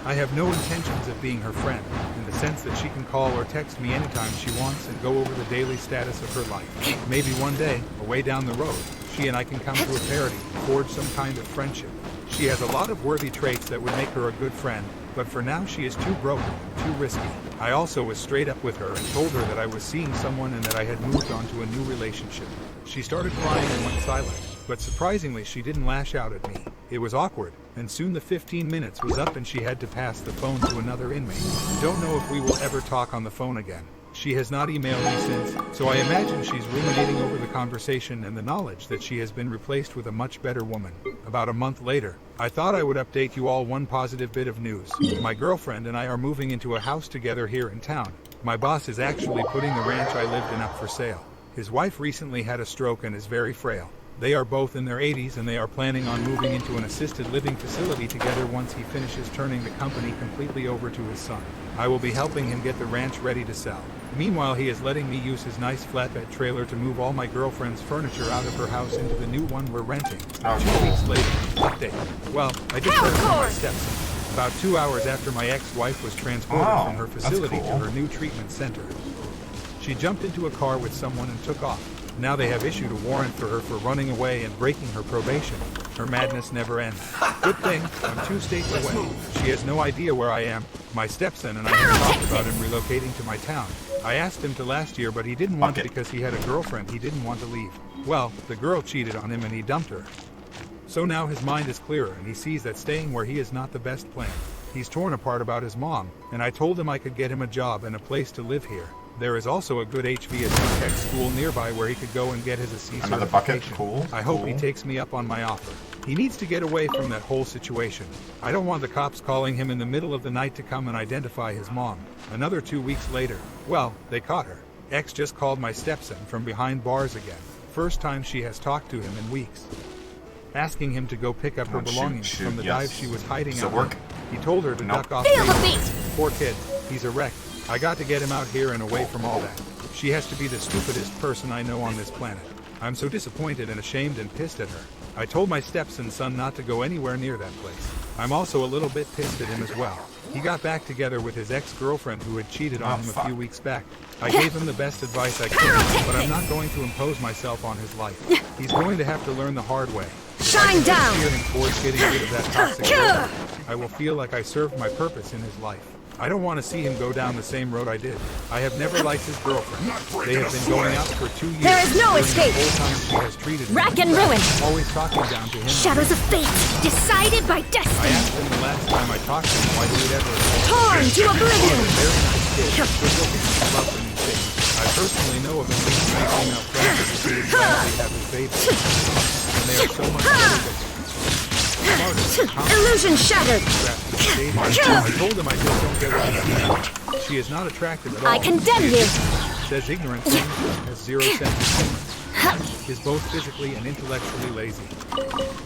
Speaker 10: I have no intentions of being her friend, in the sense that she can call or text me anytime she wants and go over the daily status of her life. Maybe one day, away down the road, she and I can come to a parity, forge some kind of friendship. She has a lot of worthy traits that would make her a good friend, but for now she is too broken, too risky. I also was straight up with her and told her that I was seeing someone and that I had moved on to a new relationship. She started crying and went silent, but surprisingly she didn't lash out at me. It was awkward, and soon the 15 minutes was up and she had to pass the phone to another inmate. Don't know if we will ever talk on the phone again. She has not emailed me since, so I imagine she's ruminating over the conversation and the knowledge that she has been replaced with a much better woman. About a month later, I thought I would update you all one positive bit of news. My girlfriend and I are moving into a house together here in town. My boss is actually putting the ranch I lived in up for sale. His wife recently had a stroke and is very frail. They are both in their 80s and they are planning on moving into an assisted living facility together once he finishes turning the company completely over to his son. I will be helping him get the ranch ready to sell. Meanwhile, he is letting me use his nice flatbed trailer to move all my girlfriend's furniture out of her house into the new one we're renting. 2 weeks later, update. Well, I just heard from my stepson. About 2 hours after my ex-wife was transported from her facility to her new treatment center, she jumped into a car with someone and took off. Now they have issued a warrant for her for running away and breaking her probation. Her madness never ends. Good thing, I'm 2 states away. She has no idea where I am. My stepson and I have talked about him relocating to my town. I asked him to last year, but he didn't want to because he had a girlfriend he didn't want to leave. Well, the girl cheated on him and he dumped her. So now his mind is clearer and he sees that staying where he is not the best plan. He's torn apart about his mom, and I told him I could get him a job and a place to live here. There is also a good HVAC tech school nearby where he could go and get his AC
Speaker 9: Another bucket.
Speaker 7: certification.
Speaker 9: Cool.
Speaker 10: I hope he takes me up on my offer. He needs to get away from that whole situation. I don't want the cops calling him in the middle of the night to come and identify his mom. Another 2 weeks later, well, they caught her. Ex just called my stepson from behind bars again. First time she has talked to him in weeks. Asking him to go pick up her belongings from the dive she was hiding out. He told her to duck off.
Speaker 3: Feel the beat!
Speaker 10: Poor kid, he's a wreck. I got to get him out here and away from all that. She has to be the stupidest person I know on this planet. I'm so disappointed and ashamed and pissed at her. I told my stepson's son not to go anywhere near that place. I'm also a little bit pissed at him as well. He got back together with his ex-girlfriend who had cheated on him a few weeks back. I gave him the best advice I could, but I'm not going to impose myself on his life. He's going to have to learn the hard way.
Speaker 2: Shine down!
Speaker 10: Steer him towards getting rid of that toxic girl. I will feel like I served my purpose in his life. I don't want to see him go down the same road I did. I have never liked his girlfriend. They have been going out for 2 years.
Speaker 2: There is no escape!
Speaker 10: The whole time she has treated me.
Speaker 4: Rack and ruin!
Speaker 10: Always talking down to him.
Speaker 4: Shadows of fate, decided by
Speaker 10: I
Speaker 4: destiny.
Speaker 10: asked him the last time I talked to him why he would ever...
Speaker 4: Torn to oblivion!
Speaker 10: Very nice kid. Good looking. Loved him and things. I personally know of at least 3 female friends who would gladly have his baby. And they are so much better.
Speaker 4: Illusion shattered!
Speaker 10: I told him I just don't get what she is not attractive at all.
Speaker 4: I condemn you!
Speaker 10: Says ignorant things, has zero sense of humor. Is both physically and intellectually lazy.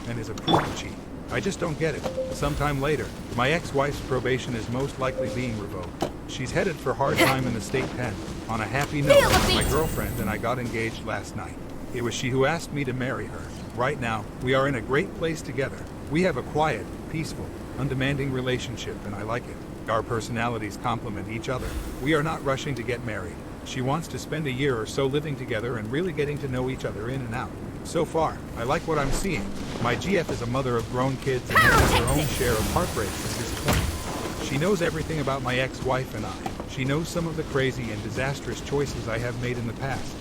Speaker 10: And is a proven cheat. I just don't get it. Sometime later, my ex-wife's probation is most likely being revoked. She's headed for hard time in the state pen. On a happy note, my girlfriend and I got engaged last night. It was she who asked me to marry her. Right now, we are in a great place together. We have a quiet, peaceful, undemanding relationship, and I like it. Our personalities complement each other. We are not rushing to get married. She wants to spend a year or so living together and really getting to know each other in and out. So far, I like what I'm seeing. My GF is a mother of grown kids and has had her own share of heartbreaks and disappointment. She knows everything about my ex-wife and I. She knows some of the crazy and disastrous choices I have made in the past.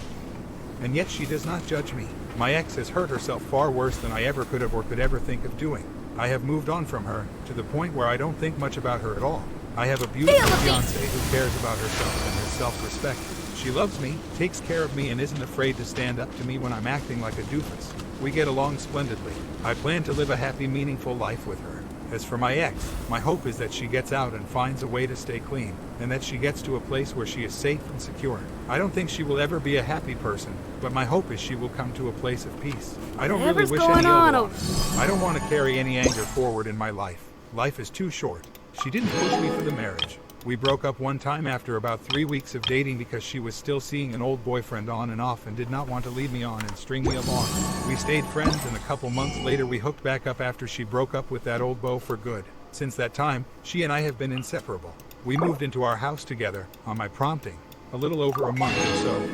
Speaker 10: And yet she does not judge me. My ex has hurt herself far worse than I ever could have or could ever think of doing. I have moved on from her, to the point where I don't think much about her at all. I have a beautiful fiancé who cares about herself and has self-respect. She loves me, takes care of me, and isn't afraid to stand up to me when I'm acting like a doofus. We get along splendidly. I plan to live a happy, meaningful life with her. As for my ex, my hope is that she gets out and finds a way to stay clean, and that she gets to a place where she is safe and secure. I don't think she will ever be a happy person, but my hope is she will come to a place of peace. I don't really wish any ill on her. I don't want to carry any anger forward in my life. Life is too short. She didn't push me for the marriage. We broke up one time after about 3 weeks of dating because she was still seeing an old boyfriend on and off and did not want to lead me on and string me along. We stayed friends, and a couple months later we hooked back up after she broke up with that old beau for good. Since that time, she and I have been inseparable. We moved into our house together, on my prompting, a little over a month or so,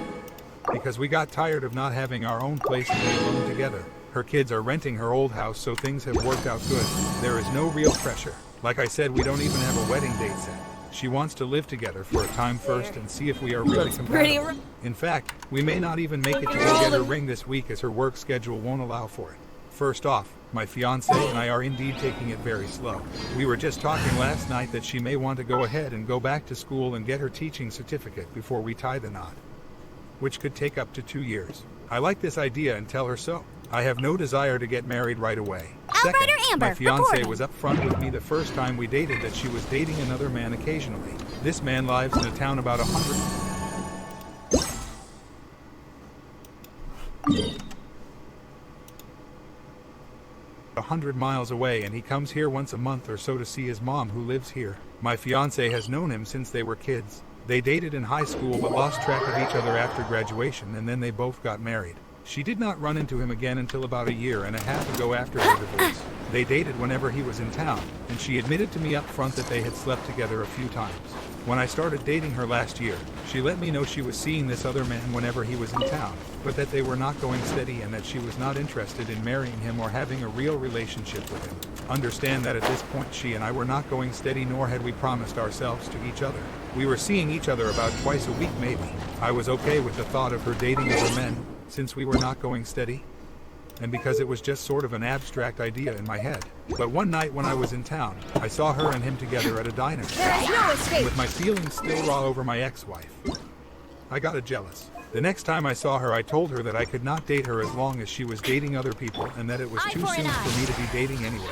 Speaker 10: because we got tired of not having our own place to be alone together. Her kids are renting her old house, so things have worked out good. There is no real pressure. Like I said, we don't even have a wedding date set. She wants to live together for a time first and see if we are really compatible. In fact, we may not even make it to go get her ring this week as her work schedule won't allow for it. First off, my fiancé and I are indeed taking it very slow. We were just talking last night that she may want to go ahead and go back to school and get her teaching certificate before we tie the knot, which could take up to 2 years. I like this idea and tell her so. I have no desire to get married right away. Second, my fiancé was upfront with me the first time we dated that she was dating another man occasionally. This man lives in a town about 100 miles away, and he comes here once a month or so to see his mom who lives here. My fiancé has known him since they were kids. They dated in high school but lost track of each other after graduation, and then they both got married. She did not run into him again until about 1.5 years ago after their divorce. They dated whenever he was in town, and she admitted to me up front that they had slept together a few times. When I started dating her last year, she let me know she was seeing this other man whenever he was in town, but that they were not going steady and that she was not interested in marrying him or having a real relationship with him. Understand that at this point she and I were not going steady, nor had we promised ourselves to each other. We were seeing each other about twice a week maybe. I was okay with the thought of her dating other men, since we were not going steady, and because it was just sort of an abstract idea in my head. But one night when I was in town, I saw her and him together at a diner. With my feelings still raw over my ex-wife, I got jealous. The next time I saw her, I told her that I could not date her as long as she was dating other people and that it was too soon for me to be dating anyways.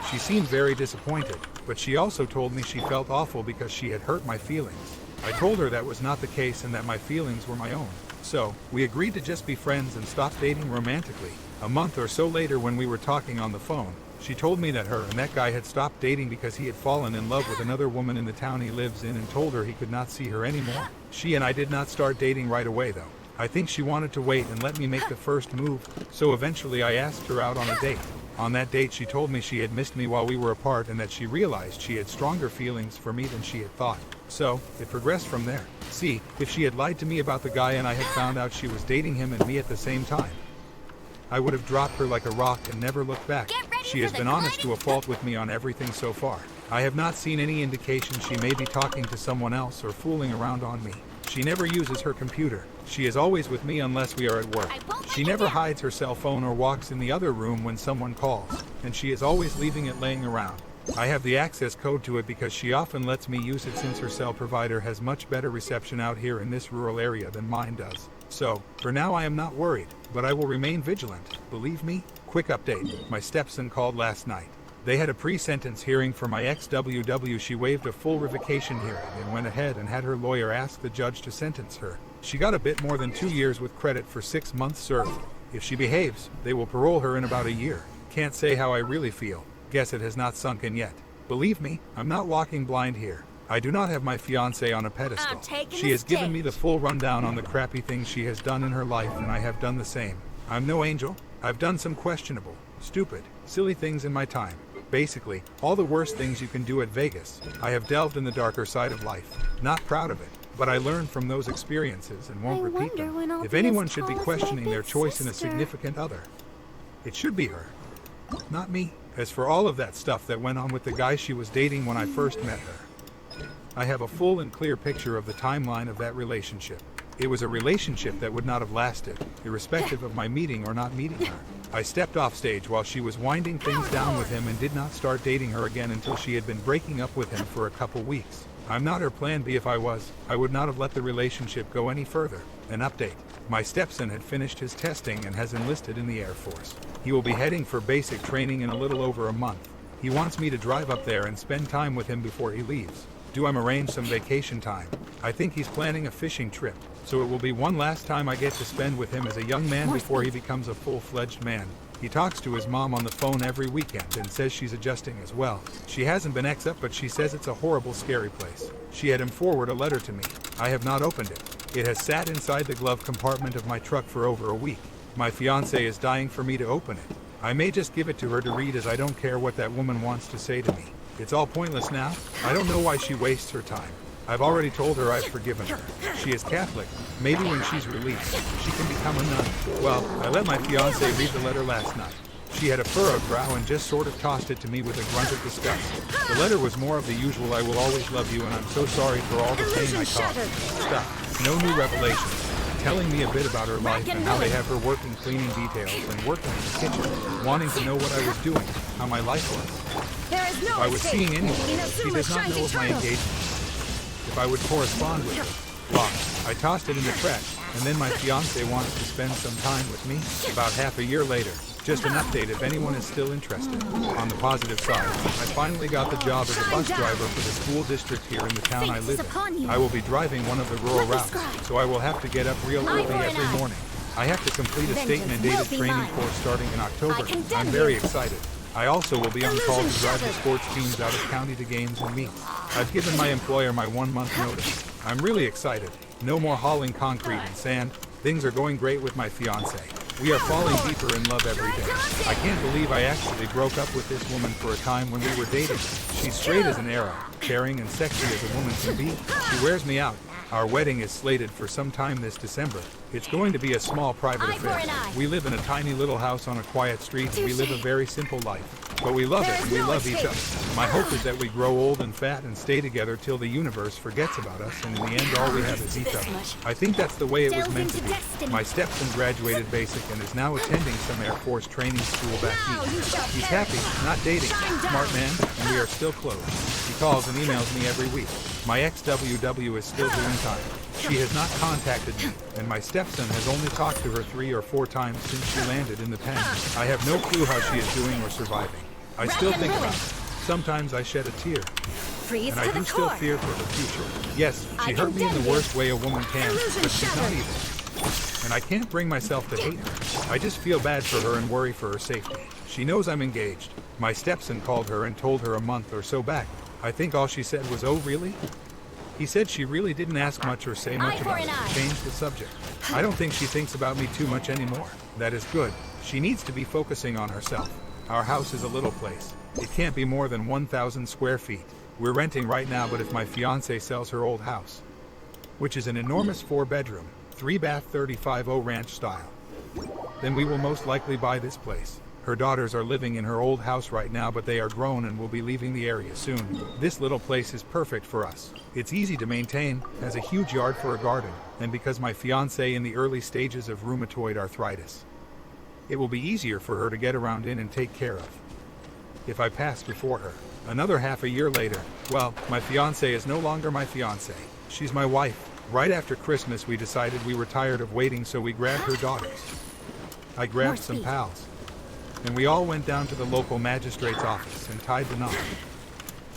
Speaker 10: She seemed very disappointed, but she also told me she felt awful because she had hurt my feelings. I told her that was not the case and that my feelings were my own. So, we agreed to just be friends and stop dating romantically. A month or so later, when we were talking on the phone, she told me that her and that guy had stopped dating because he had fallen in love with another woman in the town he lives in and told her he could not see her anymore. She and I did not start dating right away though. I think she wanted to wait and let me make the first move, so eventually I asked her out on a date. On that date, she told me she had missed me while we were apart and that she realized she had stronger feelings for me than she had thought. So, it progressed from there. See, if she had lied to me about the guy and I had found out she was dating him and me at the same time, I would have dropped her like a rock and never looked back. She has been honest to a fault with me on everything so far. I have not seen any indication she may be talking to someone else or fooling around on me. She never uses her computer. She is always with me unless we are at work. She never hides her cell phone or walks in the other room when someone calls, and she is always leaving it laying around. I have the access code to it because she often lets me use it since her cell provider has much better reception out here in this rural area than mine does. So, for now I am not worried, but I will remain vigilant. Believe me? Quick update. My stepson called last night. They had a pre-sentence hearing for my ex-WW. She waived a full revocation hearing and went ahead and had her lawyer ask the judge to sentence her. She got a bit more than 2 years with credit for 6 months served. If she behaves, they will parole her in about a year. Can't say how I really feel. Guess it has not sunk in yet. Believe me, I'm not walking blind here. I do not have my fiancée on a pedestal. She has given me the full rundown on the crappy things she has done in her life, and I have done the same. I'm no angel. I've done some questionable, stupid, silly things in my time. Basically, all the worst things you can do at Vegas. I have delved in the darker side of life. Not proud of it, but I learned from those experiences and won't repeat them. If anyone should be questioning their choice in a significant other, it should be her, not me. As for all of that stuff that went on with the guy she was dating when I first met her, I have a full and clear picture of the timeline of that relationship. It was a relationship that would not have lasted, irrespective of my meeting or not meeting her. I stepped off stage while she was winding things down with him and did not start dating her again until she had been breaking up with him for a couple weeks. I'm not her plan B. If I was, I would not have let the relationship go any further. An update. My stepson had finished his testing and has enlisted in the Air Force. He will be heading for basic training in a little over a month. He wants me to drive up there and spend time with him before he leaves. Do I'm arrange some vacation time. I think he's planning a fishing trip, so it will be one last time I get to spend with him as a young man before he becomes a full-fledged man. He talks to his mom on the phone every weekend and says she's adjusting as well. She hasn't been up, but she says it's a horrible, scary place. She had him forward a letter to me. I have not opened it. It has sat inside the glove compartment of my truck for over a week. My fiancé is dying for me to open it. I may just give it to her to read, as I don't care what that woman wants to say to me. It's all pointless now. I don't know why she wastes her time. I've already told her I've forgiven her. She is Catholic. Maybe when she's released, she can become a nun. Well, I let my fiancée read the letter last night. She had a furrowed brow and just sort of tossed it to me with a grunt of disgust. The letter was more of the usual "I will always love you and I'm so sorry for all the pain I caused" stuff. No new revelations. Telling me a bit about her life and how they have her working cleaning details and working in the kitchen, wanting to know what I was doing, how my life was. If I was seeing anyone, she does not know of my engagement. If I would correspond with her. Well, I tossed it in the trash, and then my fiancé wants to spend some time with me. About half a year later. Just an update if anyone is still interested. On the positive side, I finally got the job as a bus driver for the school district here in the town I live in. I will be driving one of the rural routes, so I will have to get up real early every morning. I have to complete a state-mandated training course starting in October. I'm very excited. I also will be on call to drive the sports teams out of county to games and meets. I've given my employer my 1-month notice. I'm really excited. No more hauling concrete and sand. Things are going great with my fiancé. We are falling deeper in love every day. I can't believe I actually broke up with this woman for a time when we were dating. She's straight as an arrow, caring and sexy as a woman can be. She wears me out. Our wedding is slated for some time this December. It's going to be a small private affair. We live in a tiny little house on a quiet street and we live a very simple life. But we love it and we love each other. My hope is that we grow old and fat and stay together till the universe forgets about us and in the end all we have is each other. I think that's the way it was meant to be. My stepson graduated basic and is now attending some Air Force training school back east. He's happy, not dating, smart man, and we are still close. He calls and emails me every week. My ex-WW is still doing time. She has not contacted me, and my stepson has only talked to her 3 or 4 times since she landed in the pen. I have no clue how she is doing or surviving. I still think about it. Sometimes I shed a tear. And I do still fear for her future. Yes, she hurt me in the worst way a woman can, but she's not evil. And I can't bring myself to hate her. I just feel bad for her and worry for her safety. She knows I'm engaged. My stepson called her and told her a month or so back. I think all she said was, "Oh, really?" He said she really didn't ask much or say much about it. Changed the subject. I don't think she thinks about me too much anymore. That is good. She needs to be focusing on herself. Our house is a little place. It can't be more than 1,000 square feet. We're renting right now, but if my fiancée sells her old house, which is an enormous 4-bedroom, 3-bath 35-0 ranch style, then we will most likely buy this place. Her daughters are living in her old house right now, but they are grown and will be leaving the area soon. This little place is perfect for us. It's easy to maintain, has a huge yard for a garden, and because my fiancée in the early stages of rheumatoid arthritis, it will be easier for her to get around in and take care of if I pass before her. Another half a year later, well, my fiancée is no longer my fiancée. She's my wife. Right after Christmas, we decided we were tired of waiting, so we grabbed her daughters. I grabbed some pals, and we all went down to the local magistrate's office and tied the knot.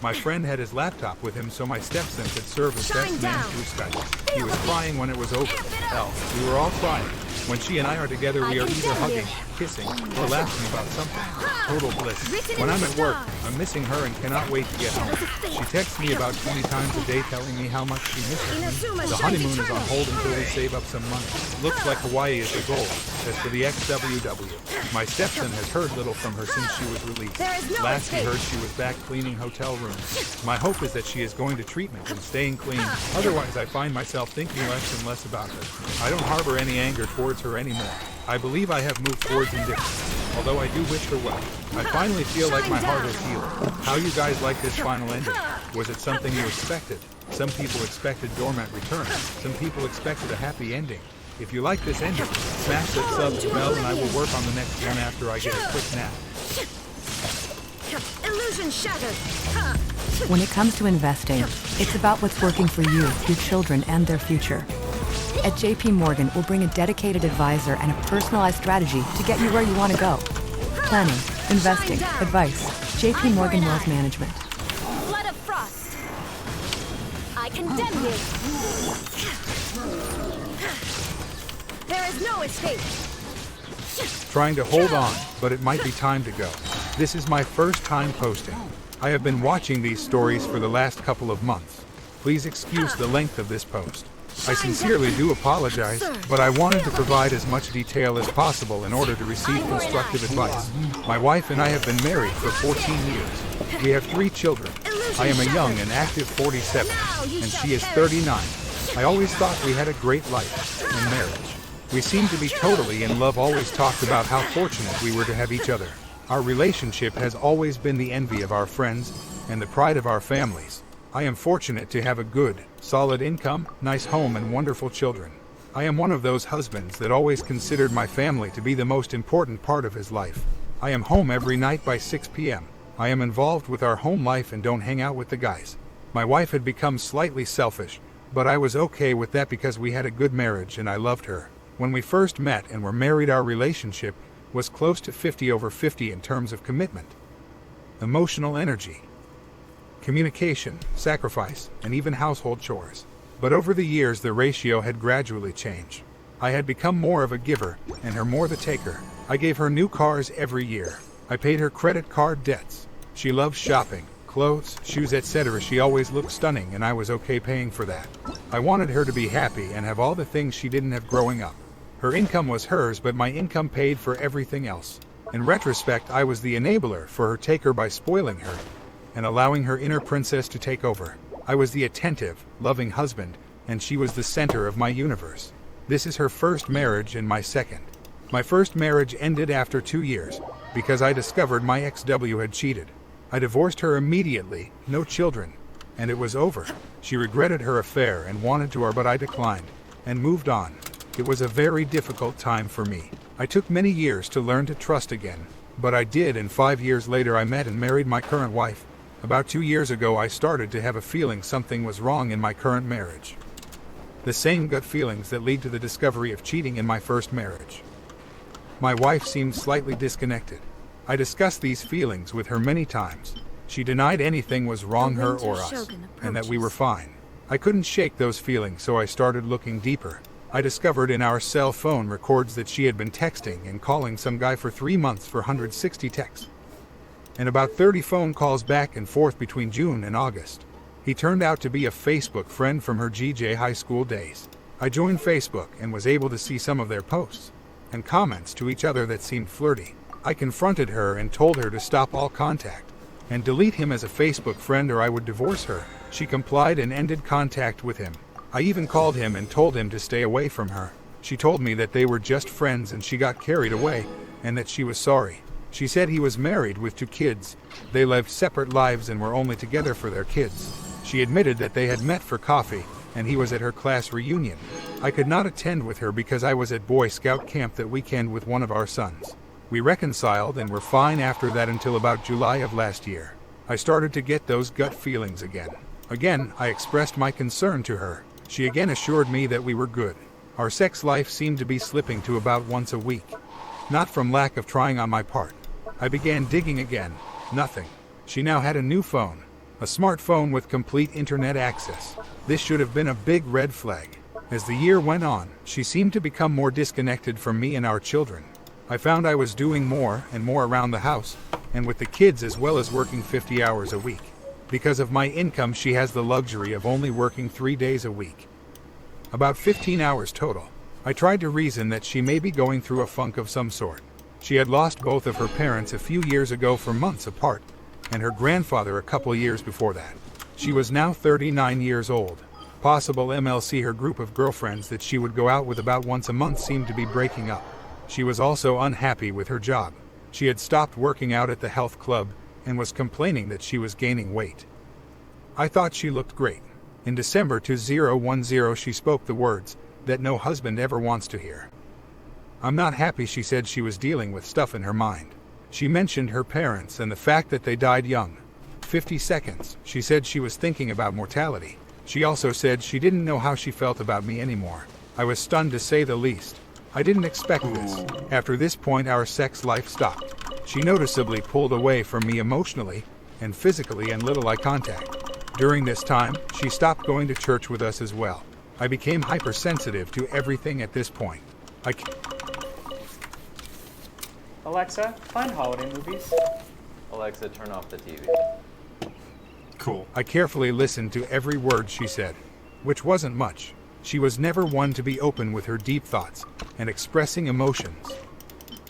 Speaker 10: My friend had his laptop with him, so my stepson could serve as best man through Skype. He was crying when it was over. Hell, we were all crying. When she and I are together, we are either hugging, kissing, or laughing about something. Total bliss. When I'm at work, I'm missing her and cannot wait to get home. She texts me about 20 times a day telling me how much she misses me. The honeymoon is on hold until we save up some money. Looks like Hawaii is the goal. As for the XWW, my stepson has heard little from her since she was released. Last he heard, she was back cleaning hotel rooms. My hope is that she is going to treatment and staying clean. Otherwise, I find myself thinking less and less about her. I don't harbor any anger towards her anymore. I believe I have moved towards indifference, although I do wish her well. I finally feel like my heart is healed. How you guys like this final ending? Was it something you expected? Some people expected Dormant return. Some people expected a happy ending. If you like this ending, smash that sub as well, and I will work on the next one after I get a quick nap.
Speaker 11: Illusion shattered. When it comes to investing, it's about what's working for you, your children, and their future. At JP Morgan, we'll bring a dedicated advisor and a personalized strategy to get you where you want to go. Planning, investing, advice. JP Morgan Wealth Management.
Speaker 4: Flood of frost. I condemn you.
Speaker 11: There is no escape.
Speaker 10: Trying to hold on, but it might be time to go. This is my first time posting. I have been watching these stories for the last couple of months. Please excuse the length of this post. I sincerely do apologize, but I wanted to provide as much detail as possible in order to receive constructive advice. My wife and I have been married for 14 years. We have 3 children. I am a young and active 47, and she is 39. I always thought we had a great life in marriage. We seemed to be totally in love, always talked about how fortunate we were to have each other. Our relationship has always been the envy of our friends and the pride of our families. I am fortunate to have a good, solid income, nice home, and wonderful children. I am one of those husbands that always considered my family to be the most important part of his life. I am home every night by 6 p.m. I am involved with our home life and don't hang out with the guys. My wife had become slightly selfish, but I was okay with that because we had a good marriage and I loved her. When we first met and were married, our relationship was close to 50/50 in terms of commitment, emotional energy, communication, sacrifice, and even household chores. But over the years, the ratio had gradually changed. I had become more of a giver, and her more the taker. I gave her new cars every year. I paid her credit card debts. She loved shopping, clothes, shoes, etc. She always looked stunning, and I was okay paying for that. I wanted her to be happy and have all the things she didn't have growing up. Her income was hers, but my income paid for everything else. In retrospect, I was the enabler for her taker by spoiling her and allowing her inner princess to take over. I was the attentive, loving husband, and she was the center of my universe. This is her first marriage and my second. My first marriage ended after 2 years because I discovered my XW had cheated. I divorced her immediately, no children, and it was over. She regretted her affair and wanted to, but I declined and moved on. It was a very difficult time for me. I took many years to learn to trust again, but I did, and 5 years later I met and married my current wife. About 2 years ago, I started to have a feeling something was wrong in my current marriage. The same gut feelings that lead to the discovery of cheating in my first marriage. My wife seemed slightly disconnected. I discussed these feelings with her many times. She denied anything was wrong, her or us, and that we were fine. I couldn't shake those feelings, so I started looking deeper. I discovered in our cell phone records that she had been texting and calling some guy for 3 months for 160 texts, and about 30 phone calls back and forth between June and August. He turned out to be a Facebook friend from her GJ high school days. I joined Facebook and was able to see some of their posts and comments to each other that seemed flirty. I confronted her and told her to stop all contact and delete him as a Facebook friend or I would divorce her. She complied and ended contact with him. I even called him and told him to stay away from her. She told me that they were just friends and she got carried away and that she was sorry. She said he was married with 2 kids. They lived separate lives and were only together for their kids. She admitted that they had met for coffee and he was at her class reunion. I could not attend with her because I was at Boy Scout camp that weekend with one of our sons. We reconciled and were fine after that until about July of last year. I started to get those gut feelings again. Again, I expressed my concern to her. She again assured me that we were good. Our sex life seemed to be slipping to about once a week. Not from lack of trying on my part. I began digging again. Nothing. She now had a new phone. A smartphone with complete internet access. This should have been a big red flag. As the year went on, she seemed to become more disconnected from me and our children. I found I was doing more and more around the house, and with the kids as well as working 50 hours a week. Because of my income, she has the luxury of only working 3 days a week. About 15 hours total. I tried to reason that she may be going through a funk of some sort. She had lost both of her parents a few years ago for months apart, and her grandfather a couple years before that. She was now 39 years old. Possible MLC, her group of girlfriends that she would go out with about once a month, seemed to be breaking up. She was also unhappy with her job. She had stopped working out at the health club and was complaining that she was gaining weight. I thought she looked great. In December 2010, she spoke the words that no husband ever wants to hear. I'm not happy. She said she was dealing with stuff in her mind. She mentioned her parents and the fact that they died young. 50 seconds. She said she was thinking about mortality. She also said she didn't know how she felt about me anymore. I was stunned to say the least. I didn't expect this. After this point, our sex life stopped. She noticeably pulled away from me emotionally and physically, and little eye contact. During this time, she stopped going to church with us as well. I became hypersensitive to everything at this point.
Speaker 12: Alexa, find holiday movies.
Speaker 13: Alexa, turn off the TV.
Speaker 9: Cool.
Speaker 10: I carefully listened to every word she said, which wasn't much. She was never one to be open with her deep thoughts and expressing emotions.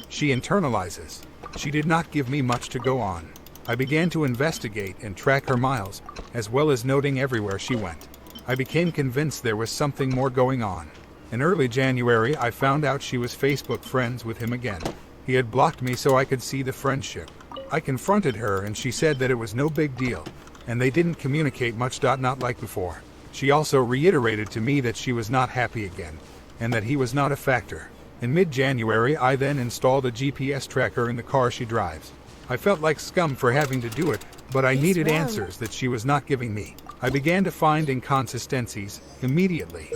Speaker 10: She internalizes. She did not give me much to go on. I began to investigate and track her miles, as well as noting everywhere she went. I became convinced there was something more going on. In early January, I found out she was Facebook friends with him again. He had blocked me so I could see the friendship. I confronted her and she said that it was no big deal, and they didn't communicate much, not like before. She also reiterated to me that she was not happy again, and that he was not a factor. In mid-January, I then installed a GPS tracker in the car she drives. I felt like scum for having to do it, but I needed answers that she was not giving me. I began to find inconsistencies immediately,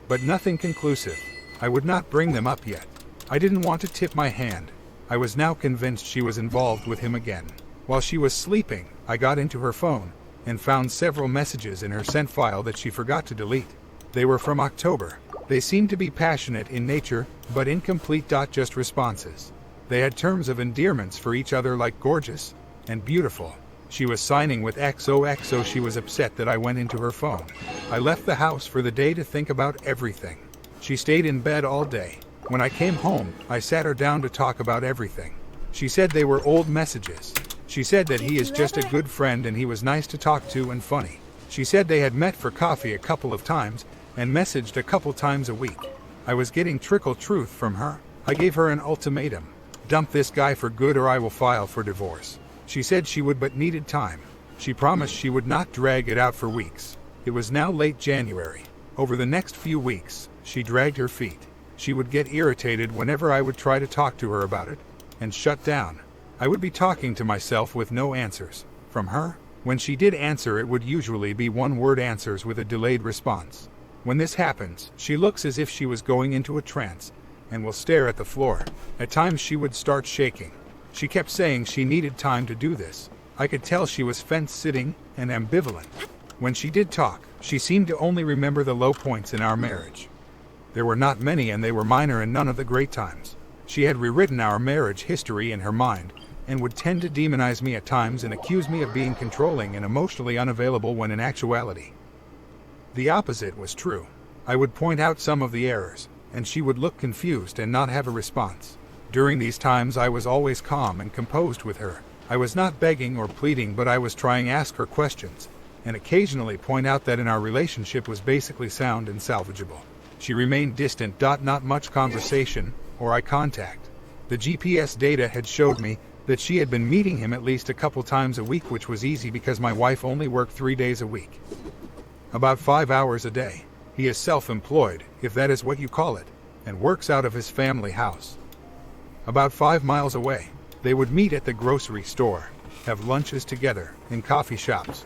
Speaker 10: but nothing conclusive. I would not bring them up yet. I didn't want to tip my hand. I was now convinced she was involved with him again. While she was sleeping, I got into her phone and found several messages in her sent file that she forgot to delete. They were from October. They seemed to be passionate in nature, but incomplete. Just responses. They had terms of endearments for each other like gorgeous and beautiful. She was signing with XOXO. She was upset that I went into her phone. I left the house for the day to think about everything. She stayed in bed all day. When I came home, I sat her down to talk about everything. She said they were old messages. She said that he is just a good friend and he was nice to talk to and funny. She said they had met for coffee a couple of times and messaged a couple times a week. I was getting trickle truth from her. I gave her an ultimatum. Dump this guy for good or I will file for divorce. She said she would but needed time. She promised she would not drag it out for weeks. It was now late January. Over the next few weeks, she dragged her feet. She would get irritated whenever I would try to talk to her about it, and shut down. I would be talking to myself with no answers from her. When she did answer, it would usually be one-word answers with a delayed response. When this happens, she looks as if she was going into a trance and will stare at the floor. At times she would start shaking. She kept saying she needed time to do this. I could tell she was fence-sitting and ambivalent. When she did talk, she seemed to only remember the low points in our marriage. There were not many and they were minor and none of the great times. She had rewritten our marriage history in her mind and would tend to demonize me at times and accuse me of being controlling and emotionally unavailable when in actuality, the opposite was true. I would point out some of the errors, and she would look confused and not have a response. During these times I was always calm and composed with her. I was not begging or pleading, but I was trying to ask her questions, and occasionally point out that in our relationship was basically sound and salvageable. She remained distant. Not much conversation or eye contact. The GPS data had showed me that she had been meeting him at least a couple times a week, which was easy because my wife only worked 3 days a week. About 5 hours a day. He is self-employed, if that is what you call it, and works out of his family house. About 5 miles away, they would meet at the grocery store, have lunches together, in coffee shops,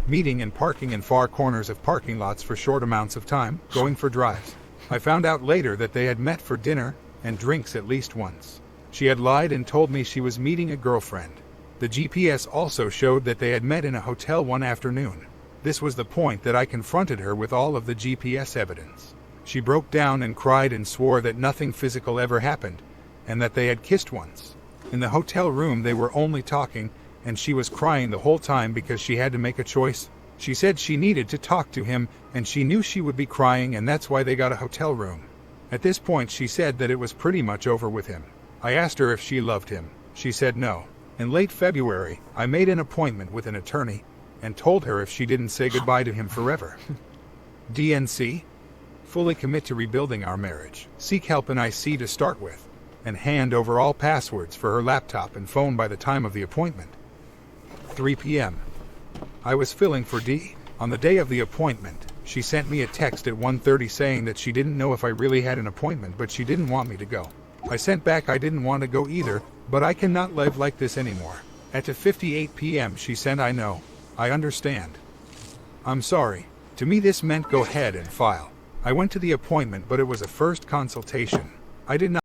Speaker 10: meeting and parking in far corners of parking lots for short amounts of time, going for drives. I found out later that they had met for dinner and drinks at least once. She had lied and told me she was meeting a girlfriend. The GPS also showed that they had met in a hotel one afternoon. This was the point that I confronted her with all of the GPS evidence. She broke down and cried and swore that nothing physical ever happened, and that they had kissed once. In the hotel room they were only talking, and she was crying the whole time because she had to make a choice. She said she needed to talk to him, and she knew she would be crying, and that's why they got a hotel room. At this point she said that it was pretty much over with him. I asked her if she loved him. She said no. In late February, I made an appointment with an attorney and told her if she didn't say goodbye to him forever. DNC? Fully commit to rebuilding our marriage. Seek help in IC to start with, and hand over all passwords for her laptop and phone by the time of the appointment. 3 p.m. I was filling for D. On the day of the appointment, she sent me a text at 1:30 saying that she didn't know if I really had an appointment, but she didn't want me to go. I sent back I didn't want to go either, but I cannot live like this anymore. At 2:58 p.m. she sent, I know. I understand. I'm sorry. To me this meant go ahead and file. I went to the appointment, but it was a first consultation. I did not